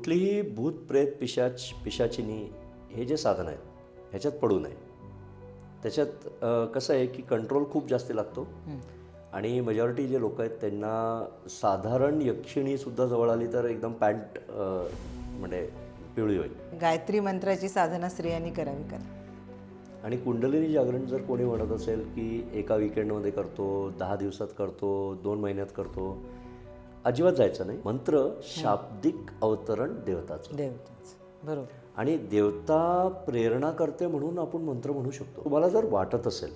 कुठलीही भूत प्रेत पिशाचिनी हे जे साधन आहेत ह्याच्यात पडू नये. त्याच्यात कसं आहे की कंट्रोल खूप जास्त लागतो आणि मेजॉरिटी जे लोक आहेत त्यांना साधारण यक्षिणीसुद्धा जवळ आली तर एकदम पॅन्ट म्हणजे पिवळी होईल. गायत्री मंत्राची साधना स्त्रियांनी करावी का? आणि कुंडलिनी जागरण जर कोणी म्हणत असेल की एका विकेंडमध्ये करतो, 10 दिवसात करतो, 2 महिन्यात करतो, अजिबात जायचं नाही. मंत्र शाब्दिक अवतरण देवताचं. बरोबर. आणि देवता प्रेरणा करते म्हणून आपण मंत्र म्हणू शकतो. तुम्हाला जर वाटत असेल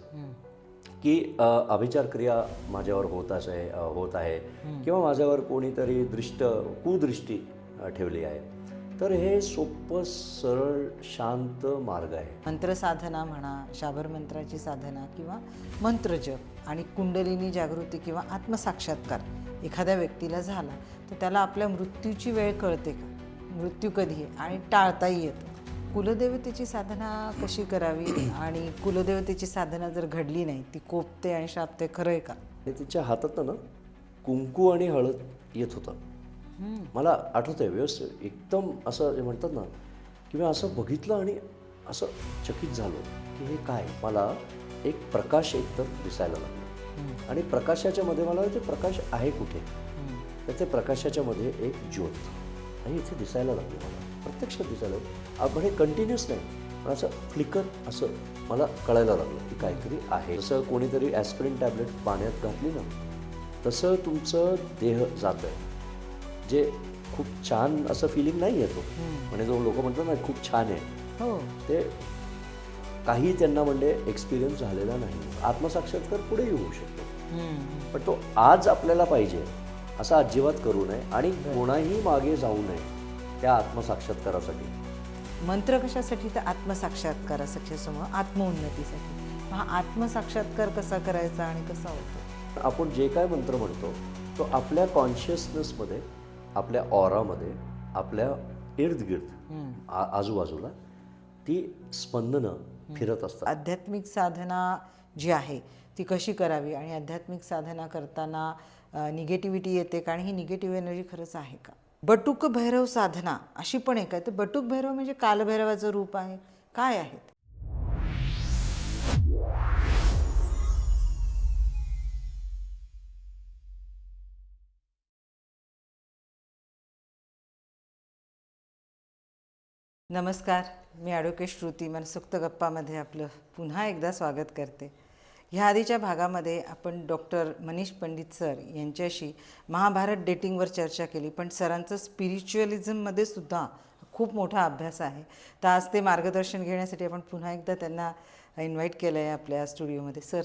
की अभिचार क्रिया माझ्यावर होत आहे किंवा माझ्यावर कोणीतरी कुदृष्टी ठेवली आहे, तर हे सोपं सरळ शांत मार्ग आहे. मंत्र साधना म्हणा, शाबर मंत्राची साधना किंवा मंत्र जप आणि कुंडलिनी जागृती किंवा आत्मसाक्षात्कार एखाद्या व्यक्तीला झाला तर त्याला आपल्या मृत्यूची वेळ कळते का? मृत्यू कधी आहे आणि टाळताही येतं. कुलदेवतेची साधना कशी करावी आणि कुलदेवतेची साधना जर घडली नाही, ती कोपते आणि शापते, खरं आहे का? आणि तिच्या हातात ना कुंकू आणि हळद येत होतं. मला आठवतं आहे व्यवस्थित. एकदम असं जे म्हणतात ना की मी असं बघितलं आणि असं चकित झालो की हे काय. मला एक प्रकाश एकतर दिसायला लागला आणि प्रकाशाच्या मध्ये मला ते प्रकाश आहे कुठे, तर ते प्रकाशाच्या मध्ये एक ज्योत आणि इथे दिसायला लागली. मला प्रत्यक्षात दिसायला आपण हे कंटिन्युअस नाही पण असं फ्लिकर असं मला कळायला लागलं की काहीतरी आहे. जसं कोणीतरी ॲस्पिरिन टॅबलेट पाण्यात घातली ना तसं तुमचं देह जातं आहे. जे खूप छान असं फिलिंग नाही येतो म्हणजे जो लोक म्हणतात ना खूप छान आहे, हो, ते काही त्यांना म्हणजे एक्सपिरियन्स झालेला नाही. आत्मसाक्षात्कार पुढे येऊ शकतो पण तो आज आपल्याला पाहिजे असं अजिबात करू नये आणि कोणाही मागे जाऊ नये त्या आत्मसाक्षात्कारासाठी. मंत्र कशासाठी? तर आत्मसाक्षात्कारासाठी, समोर आत्मोन्नतीसाठी. हा आत्मसाक्षात्कार कसा करायचा आणि कसा होतो? आपण जे काय मंत्र म्हणतो तो आपल्या कॉन्शियसनेसमध्ये, आपल्या ऑरामध्ये, आपल्या इर्दगिर्द आजूबाजूला ती स्पंदनं फिरत असतात. आध्यात्मिक साधना जी आहे ती कशी करावी आणि आध्यात्मिक साधना करताना निगेटिव्हिटी येते का आणि ही निगेटिव्ह एनर्जी खरंच आहे का? बटुक भैरव साधना अशी पण एक आहे. तर बटुक भैरव म्हणजे कालभैरवाचं रूप आहे, काय आहेत? नमस्कार, मी ॲडव्होकेट श्रुती मनसोक्त गप्पामध्ये आपलं पुन्हा एकदा स्वागत करते. ह्या आधीच्या भागामध्ये आपण डॉक्टर मनीष पंडित सर यांच्याशी महाभारत डेटिंगवर चर्चा केली, पण सरांचं स्पिरिच्युअलिझममध्ये सुद्धा खूप मोठा अभ्यास आहे. तर आज ते मार्गदर्शन घेण्यासाठी आपण पुन्हा एकदा त्यांना इन्व्हाइट केलं आहे आपल्या स्टुडिओमध्ये. सर,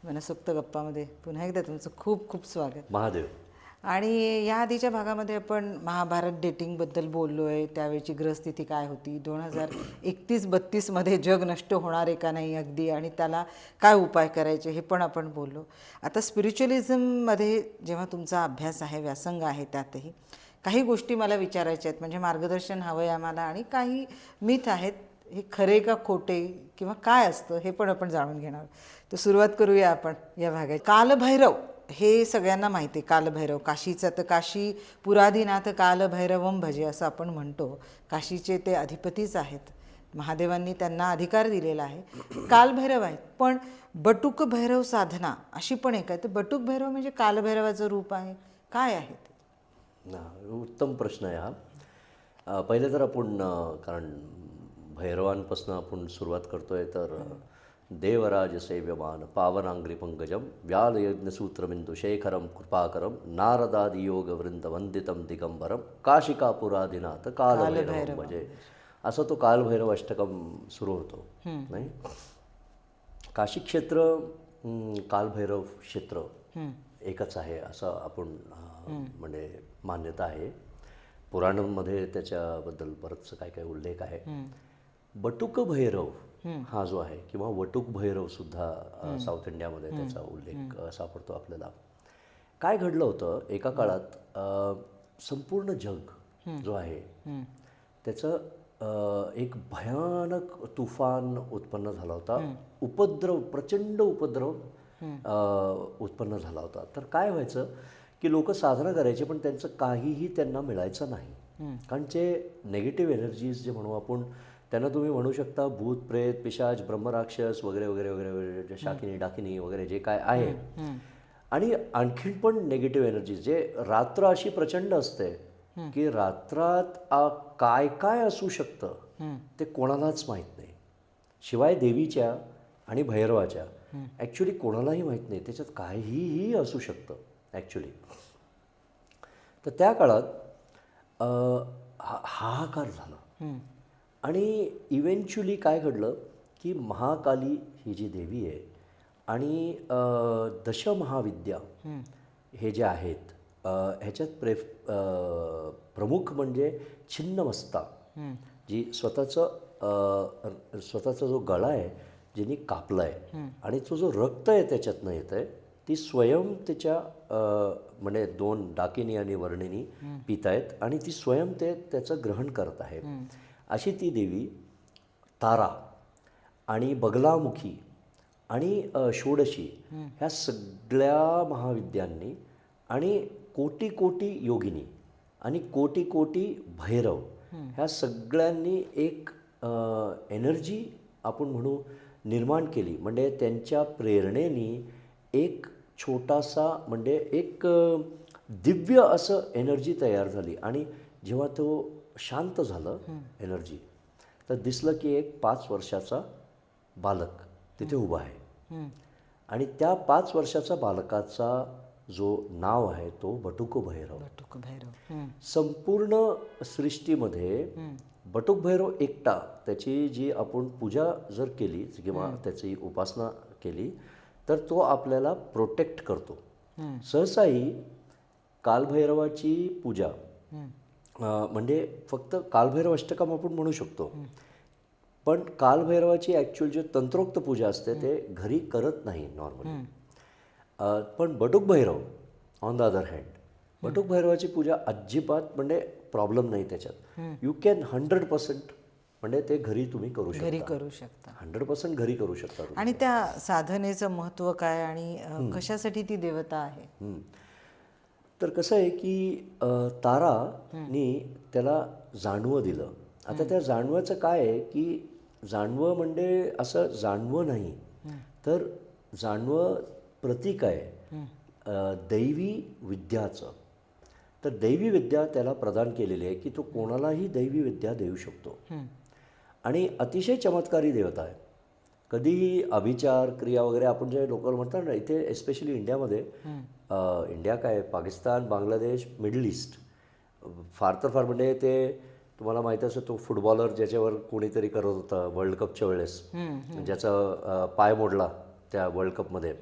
मनसोक्त गप्पामध्ये पुन्हा एकदा तुमचं खूप खूप स्वागत. महादेव. आणि या आधीच्या भागामध्ये आपण महाभारत डेटिंगबद्दल बोललो आहे. त्यावेळची ग्रहस्थिती काय होती, 2031-32मध्ये जग नष्ट होणार आहे का नाही अगदी, आणि त्याला काय उपाय करायचे हे पण आपण बोललो. आता स्पिरिच्युअलिझममध्ये जेव्हा तुमचा अभ्यास आहे, व्यासंग आहे, त्यातही काही गोष्टी मला विचारायच्या आहेत. म्हणजे मार्गदर्शन हवं आहे आम्हाला आणि काही मिथ आहेत, हे खरे का खोटे किंवा काय असतं हे पण आपण जाणून घेणार. तर सुरुवात करूया आपण या भागात. कालभैरव हे सगळ्यांना माहिती आहे. कालभैरव काशीचं, तर काशी पुराधीनाथ कालभैरवम भजे असं आपण म्हणतो. काशीचे ते अधिपतीच आहेत. महादेवांनी त्यांना अधिकार दिलेला आहे. कालभैरव आहेत. पण बटुक भैरव साधना अशी पण एक आहे. तर बटुक भैरव म्हणजे कालभैरवाचं रूप आहे, काय आहे ते? उत्तम प्रश्न आहे हा. पहिले तर आपण कारण भैरवांपासून आपण सुरुवात करतोय तर देवराज सेव्यमान पावनांग्री पंकजम व्यालयज्ञसूत्रबिंदू शेखरम कृपाकरम नारदादि योग वृंद वंदितम दिगंबरम काशिकापुरादिनाथ कालभैरव म्हणजे असं तो कालभैरव अष्टकम सुरू होतो. नाही, काशी क्षेत्र कालभैरव क्षेत्र एकच आहे असं आपण म्हणजे मान्यता आहे. पुराणांमध्ये त्याच्याबद्दल बरंचसं काय काय उल्लेख आहे. बटुक भैरव हा जो आहे किंवा वटुक भैरव सुद्धा साऊथ इंडियामध्ये त्याचा उल्लेख सापडतो आपल्याला. काय घडलं होतं एका काळात, संपूर्ण जग जो आहे त्याचं एक भयानक तुफान उत्पन्न झाला होता. उपद्रव, प्रचंड उपद्रव उत्पन्न झाला होता. तर काय व्हायचं की लोक साधना करायचे पण त्यांचं काहीही त्यांना मिळायचं नाही. कारण जे नेगेटिव्ह एनर्जीज जे म्हणू आपण त्यांना तुम्ही म्हणू शकता भूत प्रेत पिशाच ब्रह्मराक्षस वगैरे वगैरे वगैरे वगैरे जे शाकिनी डाकिनी वगैरे जे काय आहे आणि आणखीन पण नेगेटिव्ह एनर्जी जे रात्र अशी प्रचंड असते की रात्रात काय काय असू शकतं ते कोणालाच माहीत नाही शिवाय देवीच्या आणि भैरवाच्या ॲक्च्युली कोणालाही माहीत नाही त्याच्यात काहीही असू शकतं ॲक्च्युली. तर त्या काळात हाहाकार झाला आणि इव्हेंच्युअली काय घडलं की महाकाली ही जी देवी आहे आणि दशमहाविद्या हे जे आहेत ह्याच्यात प्रमुख म्हणजे छिन्नमस्ता जी स्वतःचा जो गळा आहे ज्यांनी कापला आहे आणि तो जो रक्त आहे त्याच्यातनं येतं आहे ती स्वयं त्याच्या म्हणजे 2 डाकिनी आणि वर्णिनी पित आहेत आणि ती स्वयं त्याचं ग्रहण करत आहे. अशी ती देवी तारा आणि बगलामुखी आणि षोडशी ह्या सगळ्या महाविद्यांनी आणि कोटी कोटी योगिनी आणि कोटी कोटी भैरव ह्या सगळ्यांनी एक एनर्जी आपण म्हणू निर्माण केली. म्हणजे त्यांच्या प्रेरणेने एक छोटासा म्हणजे एक दिव्य असं एनर्जी तयार झाली आणि जेव्हा तो शांत झालं एनर्जी तर दिसलं की एक 5 वर्षाचा बालक तिथे उभा आहे आणि त्या 5 वर्षाचा बालकाचा जो नाव आहे तो बटुक भैरव. संपूर्ण सृष्टीमध्ये बटुक भैरव एकटा त्याची जी आपण पूजा जर केली किंवा त्याची उपासना केली तर तो आपल्याला प्रोटेक्ट करतो. सहसाही कालभैरवाची पूजा म्हणजे फक्त कालभैरव अष्टकम आपण म्हणू शकतो पण कालभैरवाची ॲक्च्युअल जे तंत्रोक्त पूजा असते ते घरी करत नाही नॉर्मली. पण Batuk Bhairav on the other hand Batuk भैरवाची पूजा अजिबात म्हणजे प्रॉब्लेम नाही त्याच्यात. यू कॅन 100% म्हणजे ते घरी तुम्ही करू शकता 100% घरी करू शकता. आणि त्या साधनेचं महत्त्व काय आणि कशासाठी ती देवता आहे? तर कसं आहे की तारानी त्याला जाणवं दिलं. आता त्या जाणवाचं काय आहे की जाणवं म्हणजे असं जाणवं नाही तर जाणवं प्रतीक आहे दैवी विद्याचं. तर दैवी विद्या त्याला प्रदान केलेली आहे की तो कोणालाही दैवी विद्या देऊ शकतो आणि अतिशय चमत्कारी देवता आहे. कधीही अभिचार क्रिया वगैरे आपण जे लोक म्हणतात ना इथे एस्पेशली इंडियामध्ये इंडिया काय पाकिस्तान बांगलादेश मिडल ईस्ट फार तर फार म्हणजे ते तुम्हाला माहीत असेल तो फुटबॉलर ज्याच्यावर कोणीतरी करत होता वर्ल्ड कपच्या वेळेस ज्याचा पाय मोडला त्या वर्ल्ड कपमध्ये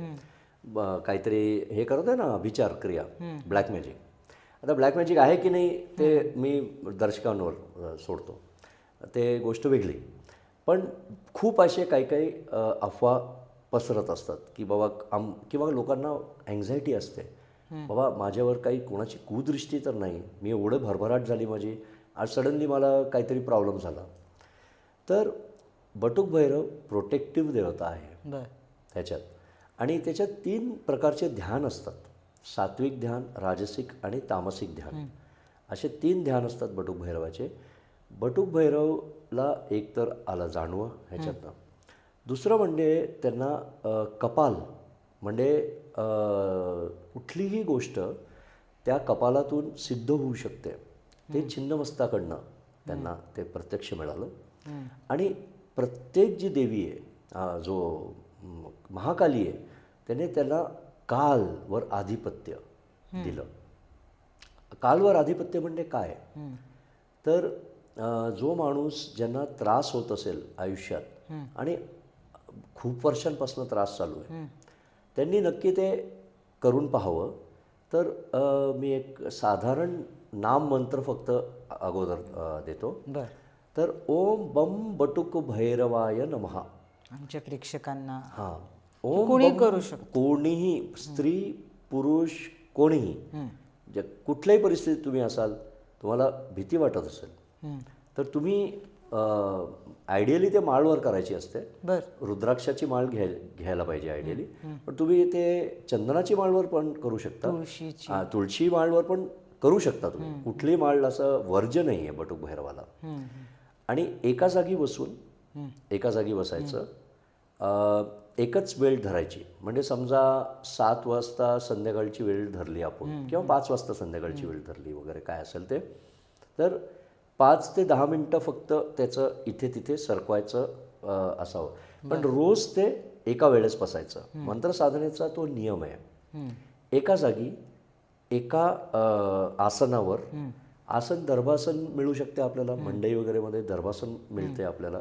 काहीतरी हे करत आहे ना अभिचार क्रिया ब्लॅक मॅजिक. आता ब्लॅक मॅजिक आहे की नाही ते मी दर्शकांवर सोडतो ते गोष्ट वेगळी. पण खूप असे काही काही अफवा पसरत असतात की बाबा किंवा लोकांना अँझायटी असते बाबा माझ्यावर काही कोणाची कुदृष्टी तर नाही मी एवढं भरभराट झाली माझी आज सडनली मला काहीतरी प्रॉब्लेम झाला. तर बटुक भैरव प्रोटेक्टिव्ह देवता आहे त्याच्यात आणि त्याच्यात 3 प्रकारचे ध्यान असतात. सात्विक ध्यान राजसिक आणि तामसिक ध्यान असे 3 ध्यान असतात बटुक भैरवाचे. बटुक भैरवला एक तर आला जाणवं ह्याच्यातनं. दुसरं म्हणजे त्यांना कपाल म्हणजे कुठलीही गोष्ट त्या कपालातून सिद्ध होऊ शकते. ते छिन्नमस्ताकडनं त्यांना ते प्रत्यक्ष मिळालं. आणि प्रत्येक जी देवी आहे जो महाकाली आहे त्याने त्याला कालवर आधिपत्य दिलं. कालवर आधिपत्य म्हणजे काय तर जो माणूस ज्यांना त्रास होत असेल आयुष्यात आणि खूप वर्षांपासून त्रास चालू आहे त्यांनी नक्की ते करून पाहावं. तर मी एक साधारण नाम मंत्र फक्त अगोदर देतो. तर ओम बम बटुक भैरवाय नमः. आमच्या प्रेक्षकांना हां ओम कोणी करू शकतो कोणीही स्त्री पुरुष कोणीही कुठल्याही परिस्थितीत तुम्ही असाल तुम्हाला भीती वाटत असेल तर तुम्ही आयडियली ते माळवर करायची असते. रुद्राक्षाची माळ घ्यायला पाहिजे आयडियली पण तुम्ही ते चंदनाची माळवर पण करू शकता. तुळशी माळवर पण करू शकता तुम्ही. कुठलीही माळ असं वर्ज्य नाही आहे बटुक भैरवाला. आणि एका जागी बसायचं. एकच वेळ धरायची. म्हणजे समजा 7 वाजता संध्याकाळची वेळ धरली आपण किंवा 5 वाजता संध्याकाळची वेळ धरली वगैरे काय असेल ते, तर 5 ते 10 मिनटं फक्त त्याचं इथे तिथे सरकवायचं असावं. पण रोज ते एका वेळेस बसायचं. मंत्रसाधनेचा तो नियम आहे. एका जागी एका आसनावर, आसन दर्भासन मिळू शकते आपल्याला, मंडई वगैरेमध्ये दर्भासन मिळते आपल्याला.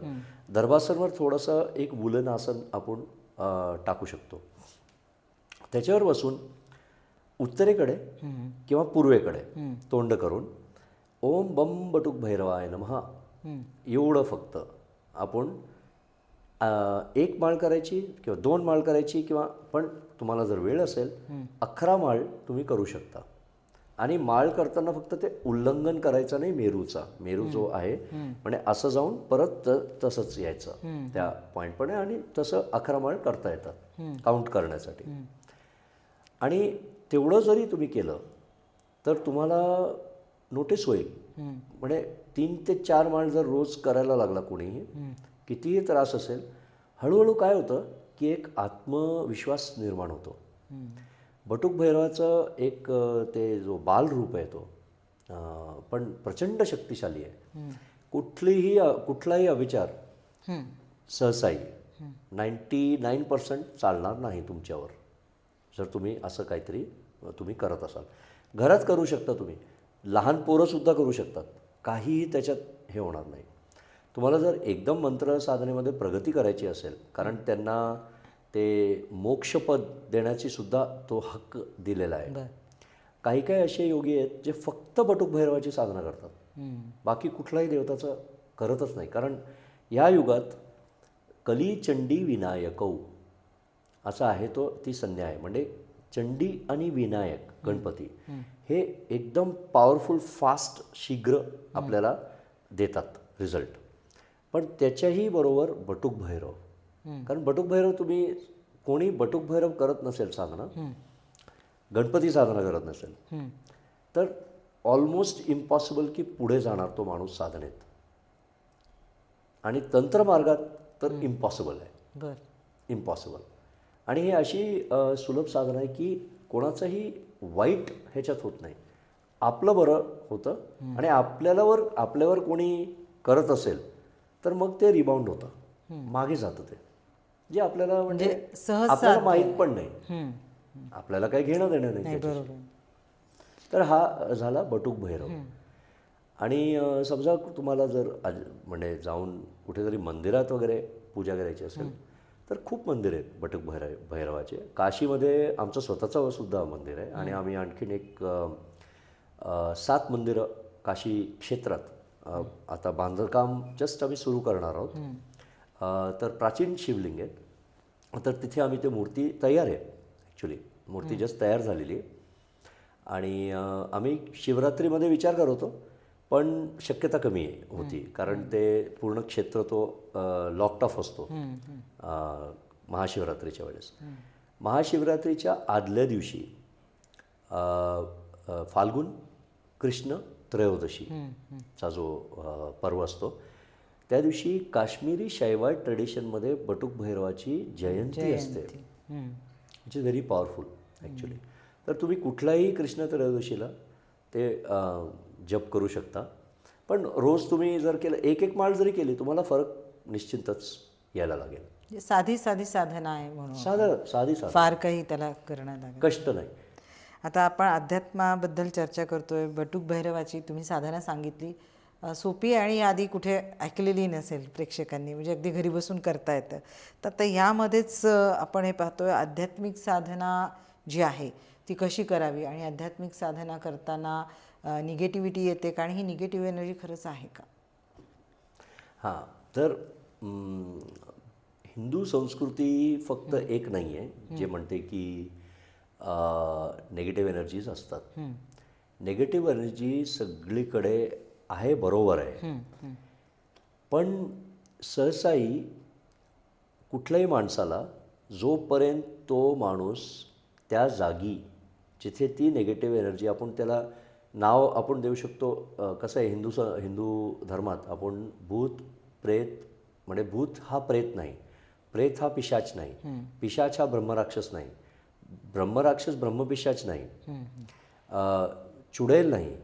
दर्भासनवर थोडंसं एक वुलन आसन आपण टाकू शकतो. त्याच्यावर बसून उत्तरेकडे किंवा पूर्वेकडे तोंड करून ओम बम बटुक भैरवाय नमः एवढं फक्त आपण एक माळ करायची किंवा 2 माळ करायची, किंवा पण तुम्हाला जर वेळ असेल 11 माळ तुम्ही करू शकता. आणि माळ करताना फक्त ते उल्लंघन करायचं नाही मेरूचा. मेरू जो आहे म्हणजे असं जाऊन परत तसंच यायचं त्या पॉईंटपणे, आणि तसं 11 माळ करता येतात काउंट करण्यासाठी. आणि तेवढं जरी तुम्ही केलं तर तुम्हाला नोटीस होईल. म्हणजे 3 ते 4 माळ जर रोज करायला लागला कोणीही, कितीही त्रास असेल, हळूहळू काय होतं की एक आत्मविश्वास निर्माण होतो. बटुक भैरवाचं एक ते जो बालरूप आहे तो पण प्रचंड शक्तिशाली आहे. कुठलाही अविचार सहसाही 99% चालणार नाही तुमच्यावर, जर तुम्ही असं काहीतरी तुम्ही करत असाल. घरात करू शकता तुम्ही, लहान पोरंसुद्धा करू शकतात, काहीही त्याच्यात हे होणार नाही. तुम्हाला जर एकदम मंत्र साधनेमध्ये प्रगती करायची असेल, कारण त्यांना ते मोक्षपद देण्याची सुद्धा तो हक्क दिलेला आहे. काही काही असे योगी आहेत जे फक्त बटुक भैरवाची साधना करतात, बाकी कुठलाही देवताचं करतच नाही. कारण या युगात कली चंडी विनायकौ असा आहे तो ती संज्ञा आहे. म्हणजे चंडी आणि विनायक गणपती हे एकदम पॉवरफुल, फास्ट, शीघ्र आपल्याला देतात रिझल्ट. पण त्याच्याही बरोबर बटुक भैरव, कारण बटुक भैरव कोणी बटुक भैरव करत नसेल साधना, गणपती साधना करत नसेल, तर ऑलमोस्ट इम्पॉसिबल की पुढे जाणार तो माणूस साधनेत. आणि तंत्रमार्गात तर इम्पॉसिबल आहे, इम्पॉसिबल. आणि ही अशी सुलभ साधना आहे की कोणाचंही वाईट ह्याच्यात होत नाही, आपलं बरं होतं. आणि आपल्यावर कोणी करत असेल तर मग ते रिबाउंड होतं, मागे जातं ते, जे आपल्याला म्हणजे आपल्याला माहीत पण नाही, आपल्याला काही घेणं देणं नाही त्याच्याशी. तर हा झाला बटुक भैरव. आणि समजा तुम्हाला जर म्हणजे जाऊन कुठेतरी मंदिरात वगैरे पूजा करायची असेल तर खूप मंदिर आहेत बटुक भैरवाचे. काशीमध्ये आमचं स्वतःचं सुद्धा मंदिर आहे, आणि आम्ही आणखीन एक 7 मंदिरं काशी क्षेत्रात आता बांधकाम जस्ट आम्ही सुरू करणार आहोत. तर प्राचीन शिवलिंग आहेत, तर तिथे आम्ही ते मूर्ती तयार आहे. ॲक्च्युली मूर्ती जस्ट तयार झालेली आहे. आणि आम्ही शिवरात्रीमध्ये विचार करत होतो, पण शक्यता कमी होती, कारण ते पूर्ण क्षेत्र तो लॉक्ड ऑफ असतो महाशिवरात्रीच्या वेळेस. महाशिवरात्रीच्या आदल्या दिवशी फाल्गुन कृष्ण त्रयोदशीचा जो पर्व असतो, त्या दिवशी काश्मीरी शैवाय ट्रेडिशनमध्ये बटुक भैरवाची जयंती असते, which is very powerful actually. तर तुम्ही कुठल्याही कृष्ण त्रयोदशीला ते जप करू शकता. पण रोज तुम्ही जर केलं, एक माळ जरी केली, तुम्हाला फरक निश्चितच यायला लागेल. साधी साधना आहे म्हणून, साधी फार काही त्याला करणं लागेल, कष्ट नाही. आता आपण अध्यात्माबद्दल चर्चा करतोय. बटुक भैरवाची तुम्ही साधना सांगितली, सोपी आणि आधी कुठे ऐकलेली नसेल प्रेक्षकांनी, म्हणजे अगदी घरी बसून करता येतं. तर आता यामध्येच आपण हे पाहतोय, आध्यात्मिक साधना जी आहे ती कशी करावी, आणि आध्यात्मिक साधना करताना निगेटिव्हिटी येते का, आणि ही निगेटिव्ह एनर्जी खरंच आहे का? हां, तर हिंदू संस्कृती फक्त एक नाही आहे जे म्हणते की नेगेटिव्ह एनर्जीज असतात. नेगेटिव्ह एनर्जी सगळीकडे आहे, बरोबर आहे. पण सहसाही कुठल्याही माणसाला जोपर्यंत तो माणूस त्या जागी जिथे ती नेगेटिव्ह एनर्जी, आपण त्याला नाव आपण देऊ शकतो. कसं आहे हिंदू धर्मात आपण भूत प्रेत म्हणजे भूत हा प्रेत नाही, प्रेत हा पिशाच नाही, पिशाच हा ब्रह्मराक्षस नाही, ब्रह्मराक्षस ब्रह्मपिशाच नाही, चुडेल नाही,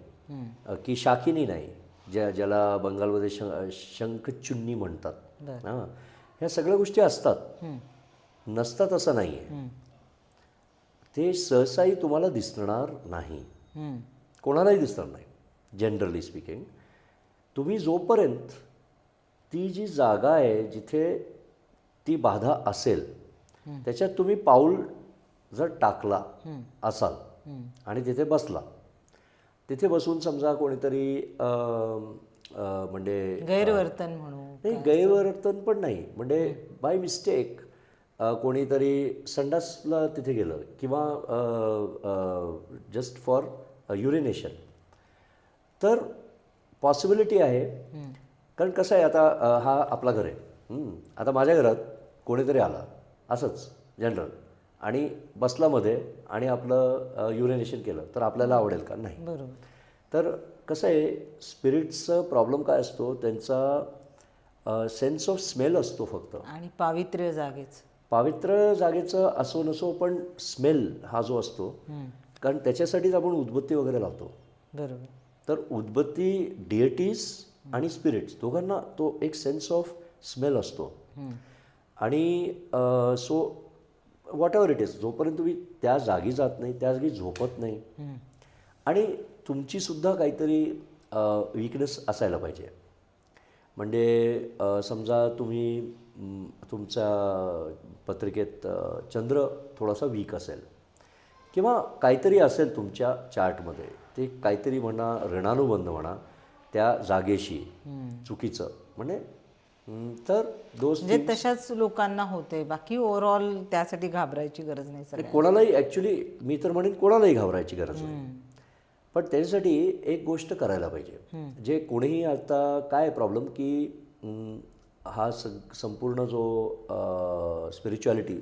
की शाकिनी नाही, ज्याला बंगालमध्ये शंखचुन्नी म्हणतात. हां, ह्या सगळ्या गोष्टी असतात, नसतात असं नाही आहे. ते सहसाही तुम्हाला दिसणार नाही, कोणालाही दिसणार नाही. जनरली स्पीकिंग तुम्ही जोपर्यंत ती जी जागा आहे जिथे ती बाधा असेल त्याच्यात तुम्ही पाऊल जर टाकला असाल आणि तिथे बसला, तिथे बसून समजा कोणीतरी म्हणजे गैरवर्तन म्हणू, नाही, गैरवर्तन पण नाही, म्हणजे बाय मिस्टेक कोणीतरी संडासला तिथे गेलं किंवा जस्ट फॉर युरिनेशन, तर पॉसिबिलिटी आहे. कारण कसं आहे, आता हा आपला घर आहे, आता माझ्या घरात कोणीतरी आला असंच जनरल आणि बसला मध्ये आणि आपलं युरिनेशन केलं तर आपल्याला आवडेल का? नाही. बरोबर. तर कसं आहे, स्पिरिट्सचा प्रॉब्लेम काय असतो, त्यांचा सेन्स ऑफ स्मेल असतो फक्त. आणि पावित्र्य जागेच, पावित्र्य जागेचं असो नसो, पण स्मेल हा जो असतो, कारण त्याच्यासाठीच आपण उदबत्ती वगैरे लावतो. बरोबर. तर उदबत्ती डिएटीज आणि स्पिरिट्स दोघांना तो एक सेन्स ऑफ स्मेल असतो. आणि so what ever it is, जोपर्यंत तुम्ही त्या जागी जात नाही, त्या जागी झोपत नाही, आणि तुमचीसुद्धा काहीतरी वीकनेस असायला पाहिजे. म्हणजे समजा तुम्ही तुमच्या पत्रिकेत चंद्र थोडासा वीक असेल किंवा काहीतरी असेल तुमच्या चार्टमध्ये, ते काहीतरी म्हणा ऋणानुबंध म्हणा त्या जागेशी चुकीचं, म्हणजे तर म्हणजे तशाच लोकांना होते, बाकी ओव्हरऑल त्यासाठी घाबरायची गरज नाही. सगळ्यांना कोणालाही ॲक्च्युली मी तर म्हणेन कोणालाही घाबरायची गरज नाही. पण त्याच्यासाठी एक गोष्ट करायला पाहिजे, जे कोणीही आता काय प्रॉब्लेम की हा संपूर्ण जो स्पिरिच्युअलिटी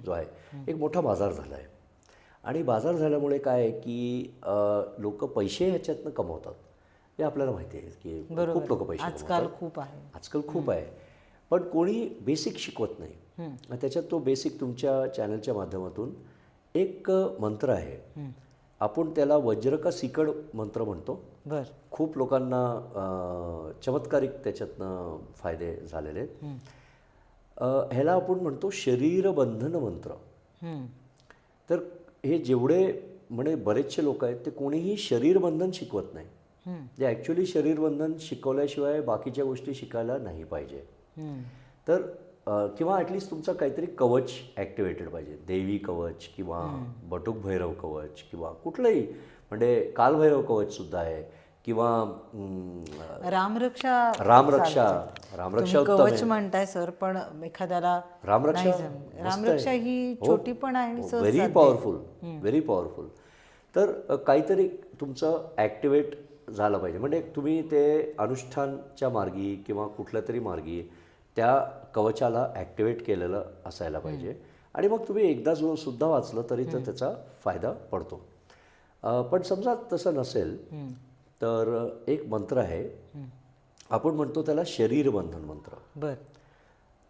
जो आहे एक मोठा बाजार झाला आहे. आणि बाजार झाल्यामुळे काय आहे की लोक पैसे ह्याच्यातनं कमवतात, हे आपल्याला माहिती आहे की खूप लोक पैसे आजकाल खूप आहे, आजकाल खूप आहे. पण कोणी बेसिक शिकवत नाही. त्याच्यात तो बेसिक तुमच्या चॅनलच्या माध्यमातून एक मंत्र आहे, आपण त्याला वज्र का सीकड मंत्र म्हणतो. बर, खूप लोकांना चमत्कारिक त्याच्यातनं फायदे झालेले आहेत. ह्याला आपण म्हणतो शरीरबंधन मंत्र. तर हे जेवढे म्हणजे बरेचसे लोक आहेत ते कोणीही शरीरबंधन शिकवत नाही. जे ॲक्च्युली शरीरबंधन शिकवल्याशिवाय बाकीच्या गोष्टी शिकायला नाही पाहिजे. तर किंवा ॲटलिस्ट तुमचं काहीतरी कवच ॲक्टिवेटेड पाहिजे, देवी कवच किंवा बटुक भैरव कवच किंवा कुठलंही, म्हणजे कालभैरव कवचसुद्धा आहे किंवा रामरक्षा. रामरक्षा उत्तम कवच आहे. म्हणताय सर, पण एखाद्याला रामरक्षा ही छोटी पण आहे, व्हेरी पॉवरफुल, व्हेरी पॉवरफुल. तर काहीतरी तुमचं ॲक्टिवेट झालं पाहिजे, म्हणजे तुम्ही ते अनुष्ठानच्या मार्गी किंवा कुठल्या तरी मार्गी त्या कवचाला ॲक्टिवेट केलेलं असायला पाहिजे. आणि मग तुम्ही एकदा जो सुद्धा वाचलं तरी तर त्याचा फायदा पडतो. पण समजा तसं नसेल तर एक मंत्र आहे, आपण म्हणतो त्याला शरीरबंधन मंत्र. बर,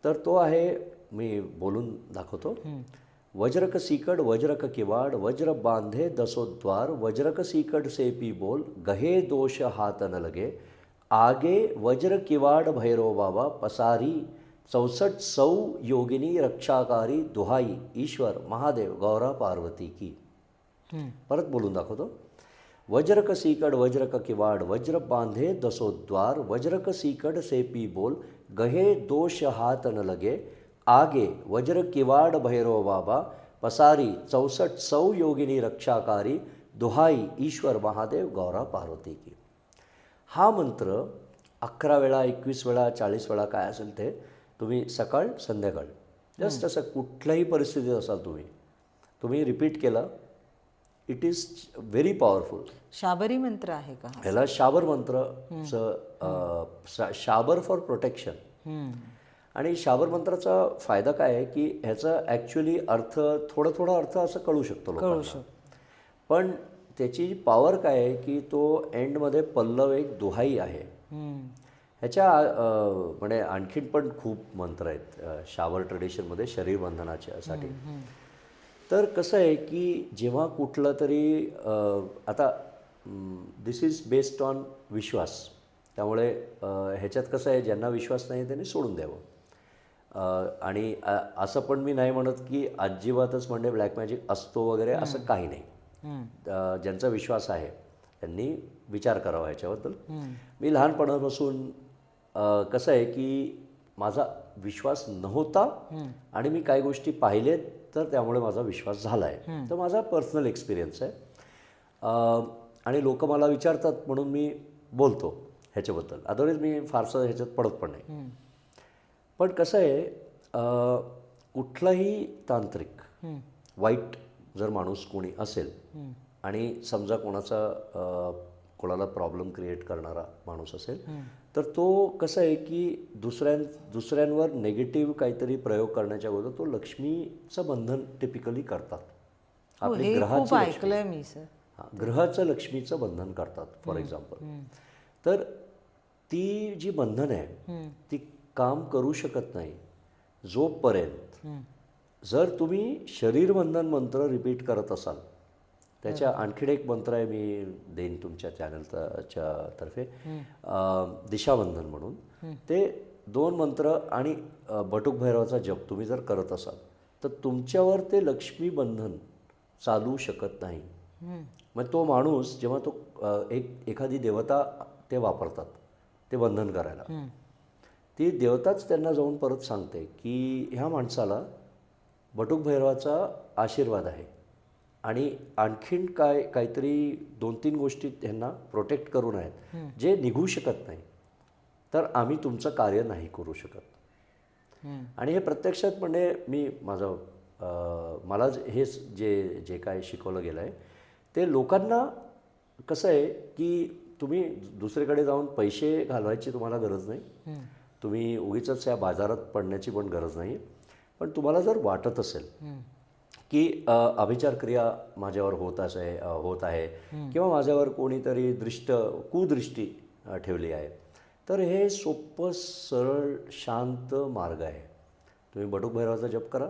तर तो आहे, मी बोलून दाखवतो. वज्रक सीकड वज्रक किवाड वज्र बांधे दसोद्वार वज्रक सीकड सेपी बोल गहे दोष हात न लगे आगे वज्र किवाड भैरव बाबा पसारी 64 सौ योगिनी रक्षाकारी दुहाई ईश्वर महादेव गौरा पार्वती की. परत बोलून दाखवतो. वज्रक सीकड वज्रक किवाड वज्र बांधे दसोद्वार वज्रक सीकड सेपी बोल गहे दोष हात न लगे आगे वज्र किवाड भैरव बाबा पसारी 64 सौ योगिनी रक्षाकारी दुहाई ईश्वर महादेव गौरा पार्वती की. हा मंत्र 11 वेळा 21 वेळा 40 वेळा काय असेल ते तुम्ही सकाळ संध्याकाळ जस्ट असं कुठल्याही परिस्थितीत असाल तुम्ही रिपीट केला. It is very powerful. Shabari मंत्र आहे का? ह्याला शाबर मंत्रचं शाबर फॉर प्रोटेक्शन. आणि शाबर मंत्राचा फायदा काय आहे की ह्याचा ॲक्च्युली अर्थ थोडा अर्थ असं कळू शकतो लोकांना, पण त्याची पॉवर काय आहे की तो एंडमध्ये पल्लव एक दुहाई आहे. ह्याच्या म्हणजे आणखीन पण खूप मंत्र आहेत शावर ट्रेडिशनमध्ये शरीर बंधनाच्यासाठी. तर कसं आहे की जेव्हा कुठलं तरी आता दिस इज बेस्ड ऑन विश्वास, त्यामुळे ह्याच्यात कसं आहे ज्यांना विश्वास नाही त्यांनी सोडून द्यावं. आणि असं पण मी नाही म्हणत की अजिबातच म्हणजे ब्लॅक मॅजिक असतो वगैरे, असं काही नाही. ज्यांचा विश्वास आहे त्यांनी विचार करावा ह्याच्याबद्दल. मी लहानपणापासून कसं आहे की माझा विश्वास नव्हता आणि मी काही गोष्टी पाहिलेत तर त्यामुळे माझा विश्वास झाला आहे. तर माझा पर्सनल एक्सपिरियन्स आहे आणि लोक मला विचारतात म्हणून मी बोलतो ह्याच्याबद्दल. अदरवाईज मी फारसं ह्याच्यात पडत पण नाही. पण कसं आहे कुठलाही तांत्रिक वाईट जर माणूस कोणी असेल आणि समजा कोणाला प्रॉब्लेम क्रिएट करणारा माणूस असेल तर तो कसं आहे की दुसऱ्यांवर नेगेटिव्ह काहीतरी प्रयोग करण्याच्या अगोदर तो लक्ष्मीचं बंधन टिपिकली करतात. आपली खूप ऐकलंय मी सर. ग्रहाचं लक्ष्मीचं बंधन करतात फॉर एक्झाम्पल. तर ती जी बंधन आहे ती काम करू शकत नाही जोपर्यंत जर तुम्ही शरीर बंधन मंत्र रिपीट करत असाल. त्याच्या आणखीन एक मंत्र आहे मी देईन तुमच्या चॅनलच्या तर्फे, दिशाबंधन म्हणून. ते 2 मंत्र आणि बटुक भैरवाचा जप तुम्ही जर करत असाल तर तुमच्यावर ते लक्ष्मी बंधन चालू शकत नाही. मग तो माणूस जेव्हा तो एखादी देवता ते वापरतात ते बंधन करायला, ती देवताच त्यांना जाऊन परत सांगते की ह्या माणसाला बटुक भैरवाचा आशीर्वाद आहे आणि आणखीन काहीतरी 2-3 गोष्टी त्यांना प्रोटेक्ट करून आहेत जे निघू शकत नाही, तर आम्ही तुमचं कार्य नाही करू शकत. आणि हे प्रत्यक्षात म्हणजे मी मला हे जे काय शिकवलं गेलं आहे ते लोकांना कसं आहे की तुम्ही दुसरीकडे जाऊन पैसे घालवायची तुम्हाला गरज नाही. तुम्ही उगीचच या बाजारात पडण्याची पण गरज नाही. पण तुम्हाला जर वाटत असेल की अभिचार क्रिया माझ्यावर होत आहे किंवा माझ्यावर कोणीतरी कुदृष्टी ठेवली आहे, तर हे सोपं सरळ शांत मार्ग आहे. तुम्ही बटुक भैरवाचा जप करा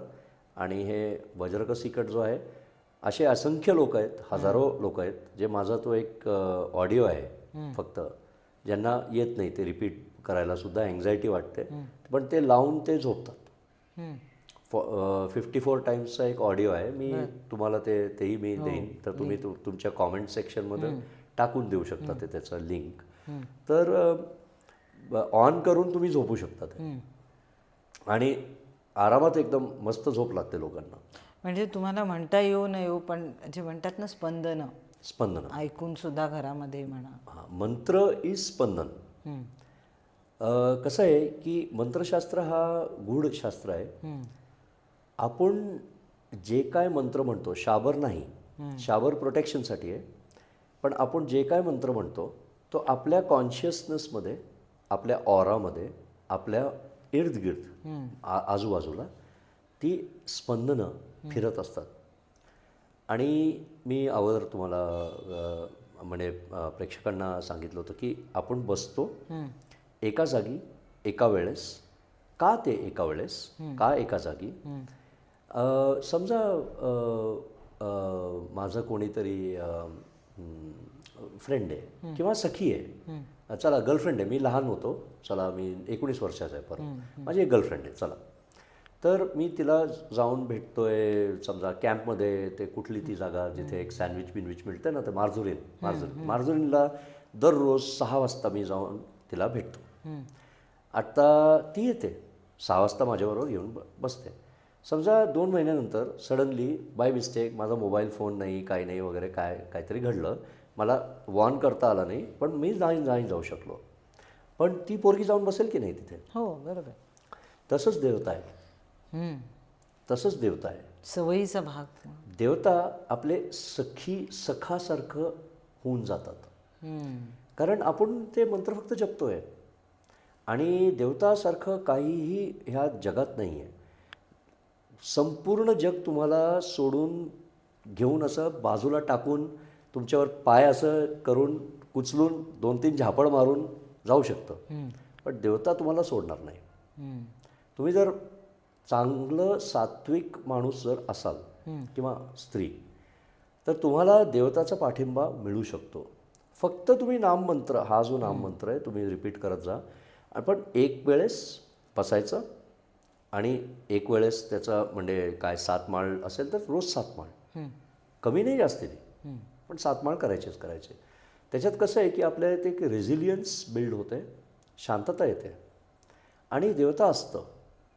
आणि हे वज्रक सिकट जो आहे, असे असंख्य लोक आहेत, हजारो लोक आहेत जे माझा तो एक ऑडिओ आहे फक्त, ज्यांना येत नाही ते रिपीट करायला सुद्धा अँझायटी वाटते, पण ते लावून ते झोपतात. 54 टाइम्सचा एक ऑडिओ आहे, मी तुम्हाला तेही मी देईन, तर तुम्ही तुमच्या कॉमेंट सेक्शनमध्ये टाकून देऊ शकता ते त्याचं लिंक. तर ऑन करून तुम्ही झोपू शकता ते आणि आरामात एकदम मस्त झोप लागते लोकांना. म्हणजे तुम्हाला म्हणता येऊ न येऊ पण जे म्हणतात ना स्पंदन ऐकून सुद्धा घरामध्ये म्हणा. हां, मंत्र इज स्पंदन. कसं आहे की मंत्रशास्त्र हा गूढ शास्त्र आहे. आपण जे काय मंत्र म्हणतो, शाबर नाही, शाबर प्रोटेक्शनसाठी आहे, पण आपण जे काय मंत्र म्हणतो तो आपल्या कॉन्शियसनेसमध्ये, आपल्या ऑरामध्ये, आपल्या इर्दगिर्द आजूबाजूला ती स्पंदनं फिरत असतात. आणि मी अगोदर तुम्हाला म्हणजे प्रेक्षकांना सांगितलं होतं की आपण बसतो एका जागी एका वेळेस. का ते एका वेळेस, का एका जागी? समजा माझं कोणीतरी फ्रेंड आहे किंवा सखी आहे, चला गर्लफ्रेंड आहे, मी लहान होतो, चला मी 19 वर्षाचा आहे, परत माझी एक गर्लफ्रेंड आहे, चला. तर मी तिला जाऊन भेटतोय समजा कॅम्पमध्ये, ते कुठली ती जागा जिथे एक सँडविच मिळते ना, ते मार्जुरीनला दररोज 6 वाजता मी जाऊन तिला भेटतो. आता ती येते 6 वाजता माझ्याबरोबर येऊन बसते. समजा 2 महिन्यानंतर सडनली बाय मिस्टेक माझा मोबाईल फोन नाही, काही नाही वगैरे, काहीतरी घडलं, मला वॉर्न करता आला नाही, पण मी नाही जाऊ शकलो. पण ती पोरगी जाऊन बसेल की नाही तिथे? हो, बरोबर. तसंच देवता आहे. तसंच देवता आहे. सवयीचा भाग. देवता आपले सखासारखं होऊन जातात. कारण आपण ते मंत्र फक्त जपतोय आणि देवतासारखं काहीही ह्या जगात नाही आहे. संपूर्ण जग तुम्हाला सोडून घेऊन असं बाजूला टाकून तुमच्यावर पाय असं करून कुचलून 2-3 झापड मारून जाऊ शकतं, पण देवता तुम्हाला सोडणार नाही. तुम्ही जर चांगलं सात्विक माणूस जर असाल किंवा स्त्री, तर तुम्हाला देवताचा पाठिंबा मिळू शकतो. फक्त तुम्ही नाममंत्र, हा जो नाममंत्र आहे तुम्ही रिपीट करत जा. पण एक वेळेस बसायचं आणि एक वेळेस त्याचा म्हणजे काय 7 माळ असेल तर रोज 7 माळ, कमी नाही जास्त नाही, पण 7 माळ करायचे. त्याच्यात कसं आहे की आपल्या इथे एक रेझिलियन्स बिल्ड होते, शांतता येते आणि देवता असतं,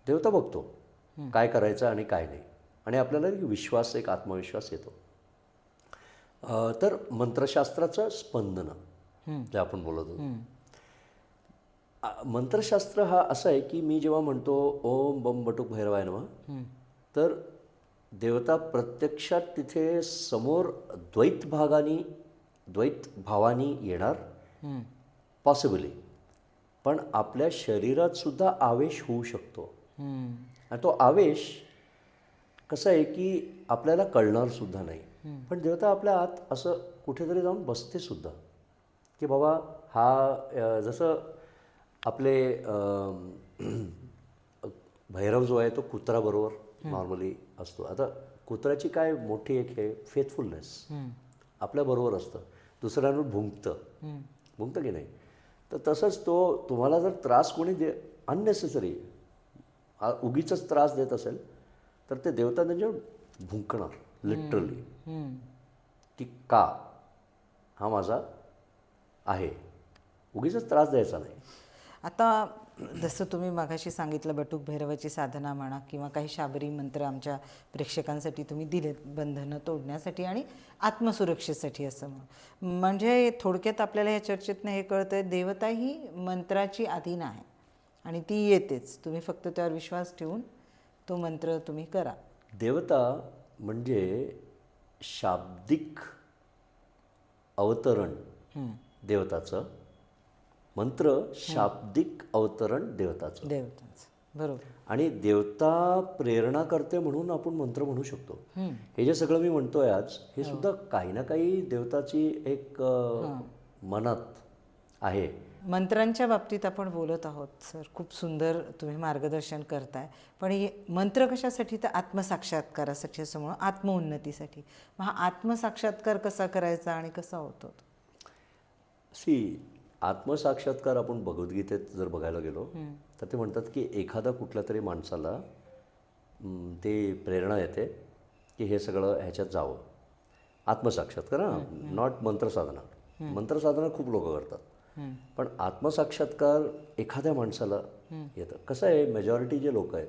देवता बघतो काय करायचं आणि काय नाही, आणि आपल्याला एक विश्वास, एक आत्मविश्वास येतो. तर मंत्रशास्त्राचं स्पंदनं जे आपण बोलत होतो, मंत्रशास्त्र हा असं आहे की मी जेव्हा म्हणतो ओम बम बटुक भैरवाय नमः, तर देवता प्रत्यक्षात तिथे समोर द्वैत भावानी येणार पॉसिबली, पण आपल्या शरीरात सुद्धा आवेश होऊ शकतो. आणि तो आवेश कसं आहे की आपल्याला कळणार सुद्धा नाही, पण देवता आपल्या आत असं कुठेतरी जाऊन बसते सुद्धा, की बाबा हा जसं आपले भैरव जो आहे तो कुत्राबरोबर नॉर्मली असतो. आता कुत्र्याची काय मोठी एक हे फेथफुलनेस आपल्याबरोबर असतं, दुसऱ्यांवर भुंकतं की नाही. तर तसंच तो तुम्हाला जर त्रास कोणी अननेसेसरी उगीचच त्रास देत असेल तर ते देवता त्यांच्यावर भुंकणार लिटरली, की का हा माझा आहे, उगीचच त्रास द्यायचा नाही. आता जसं तुम्ही मागाशी सांगितलं बटुक भैरवाची साधना म्हणा किंवा काही शाबरी मंत्र आमच्या प्रेक्षकांसाठी तुम्ही दिलेत बंधनं तोडण्यासाठी आणि आत्मसुरक्षेसाठी असं म्हणजे थोडक्यात आपल्याला या चर्चेतनं हे कळतं आहे, देवता ही मंत्राची अधीन आहे आणि ती येतेच, तुम्ही फक्त त्यावर विश्वास ठेवून तो मंत्र तुम्ही करा. देवता म्हणजे शाब्दिक अवतरण देवताचं, मंत्र शाब्दिक अवतरण देवताचं. बरोबर. आणि देवता प्रेरणा करते म्हणून आपण मंत्र म्हणू शकतो. हे जे सगळं मी म्हणतोय आज, हे सुद्धा काही ना काही देवताची एक मनात आहे. मंत्रांच्या बाबतीत आपण बोलत आहोत सर, खूप सुंदर तुम्ही मार्गदर्शन करताय. पण हे मंत्र कशासाठी, तर आत्मसाक्षात्कारासाठी असं म्हणून, आत्मउन्नतीसाठी. मग हा आत्मसाक्षात्कार कसा करायचा आणि कसा होतो? आत्मसाक्षात्कार आपण भगवद्गीतेत जर बघायला गेलो तर ते म्हणतात की एखादा कुठल्या तरी माणसाला ते प्रेरणा येते की हे सगळं ह्याच्यात जावं. आत्मसाक्षात्कार, नॉट मंत्रसाधना. मंत्रसाधना खूप लोक करतात, पण आत्मसाक्षात्कार एखाद्या माणसाला येतं. कसं आहे, मेजॉरिटी जे लोक आहेत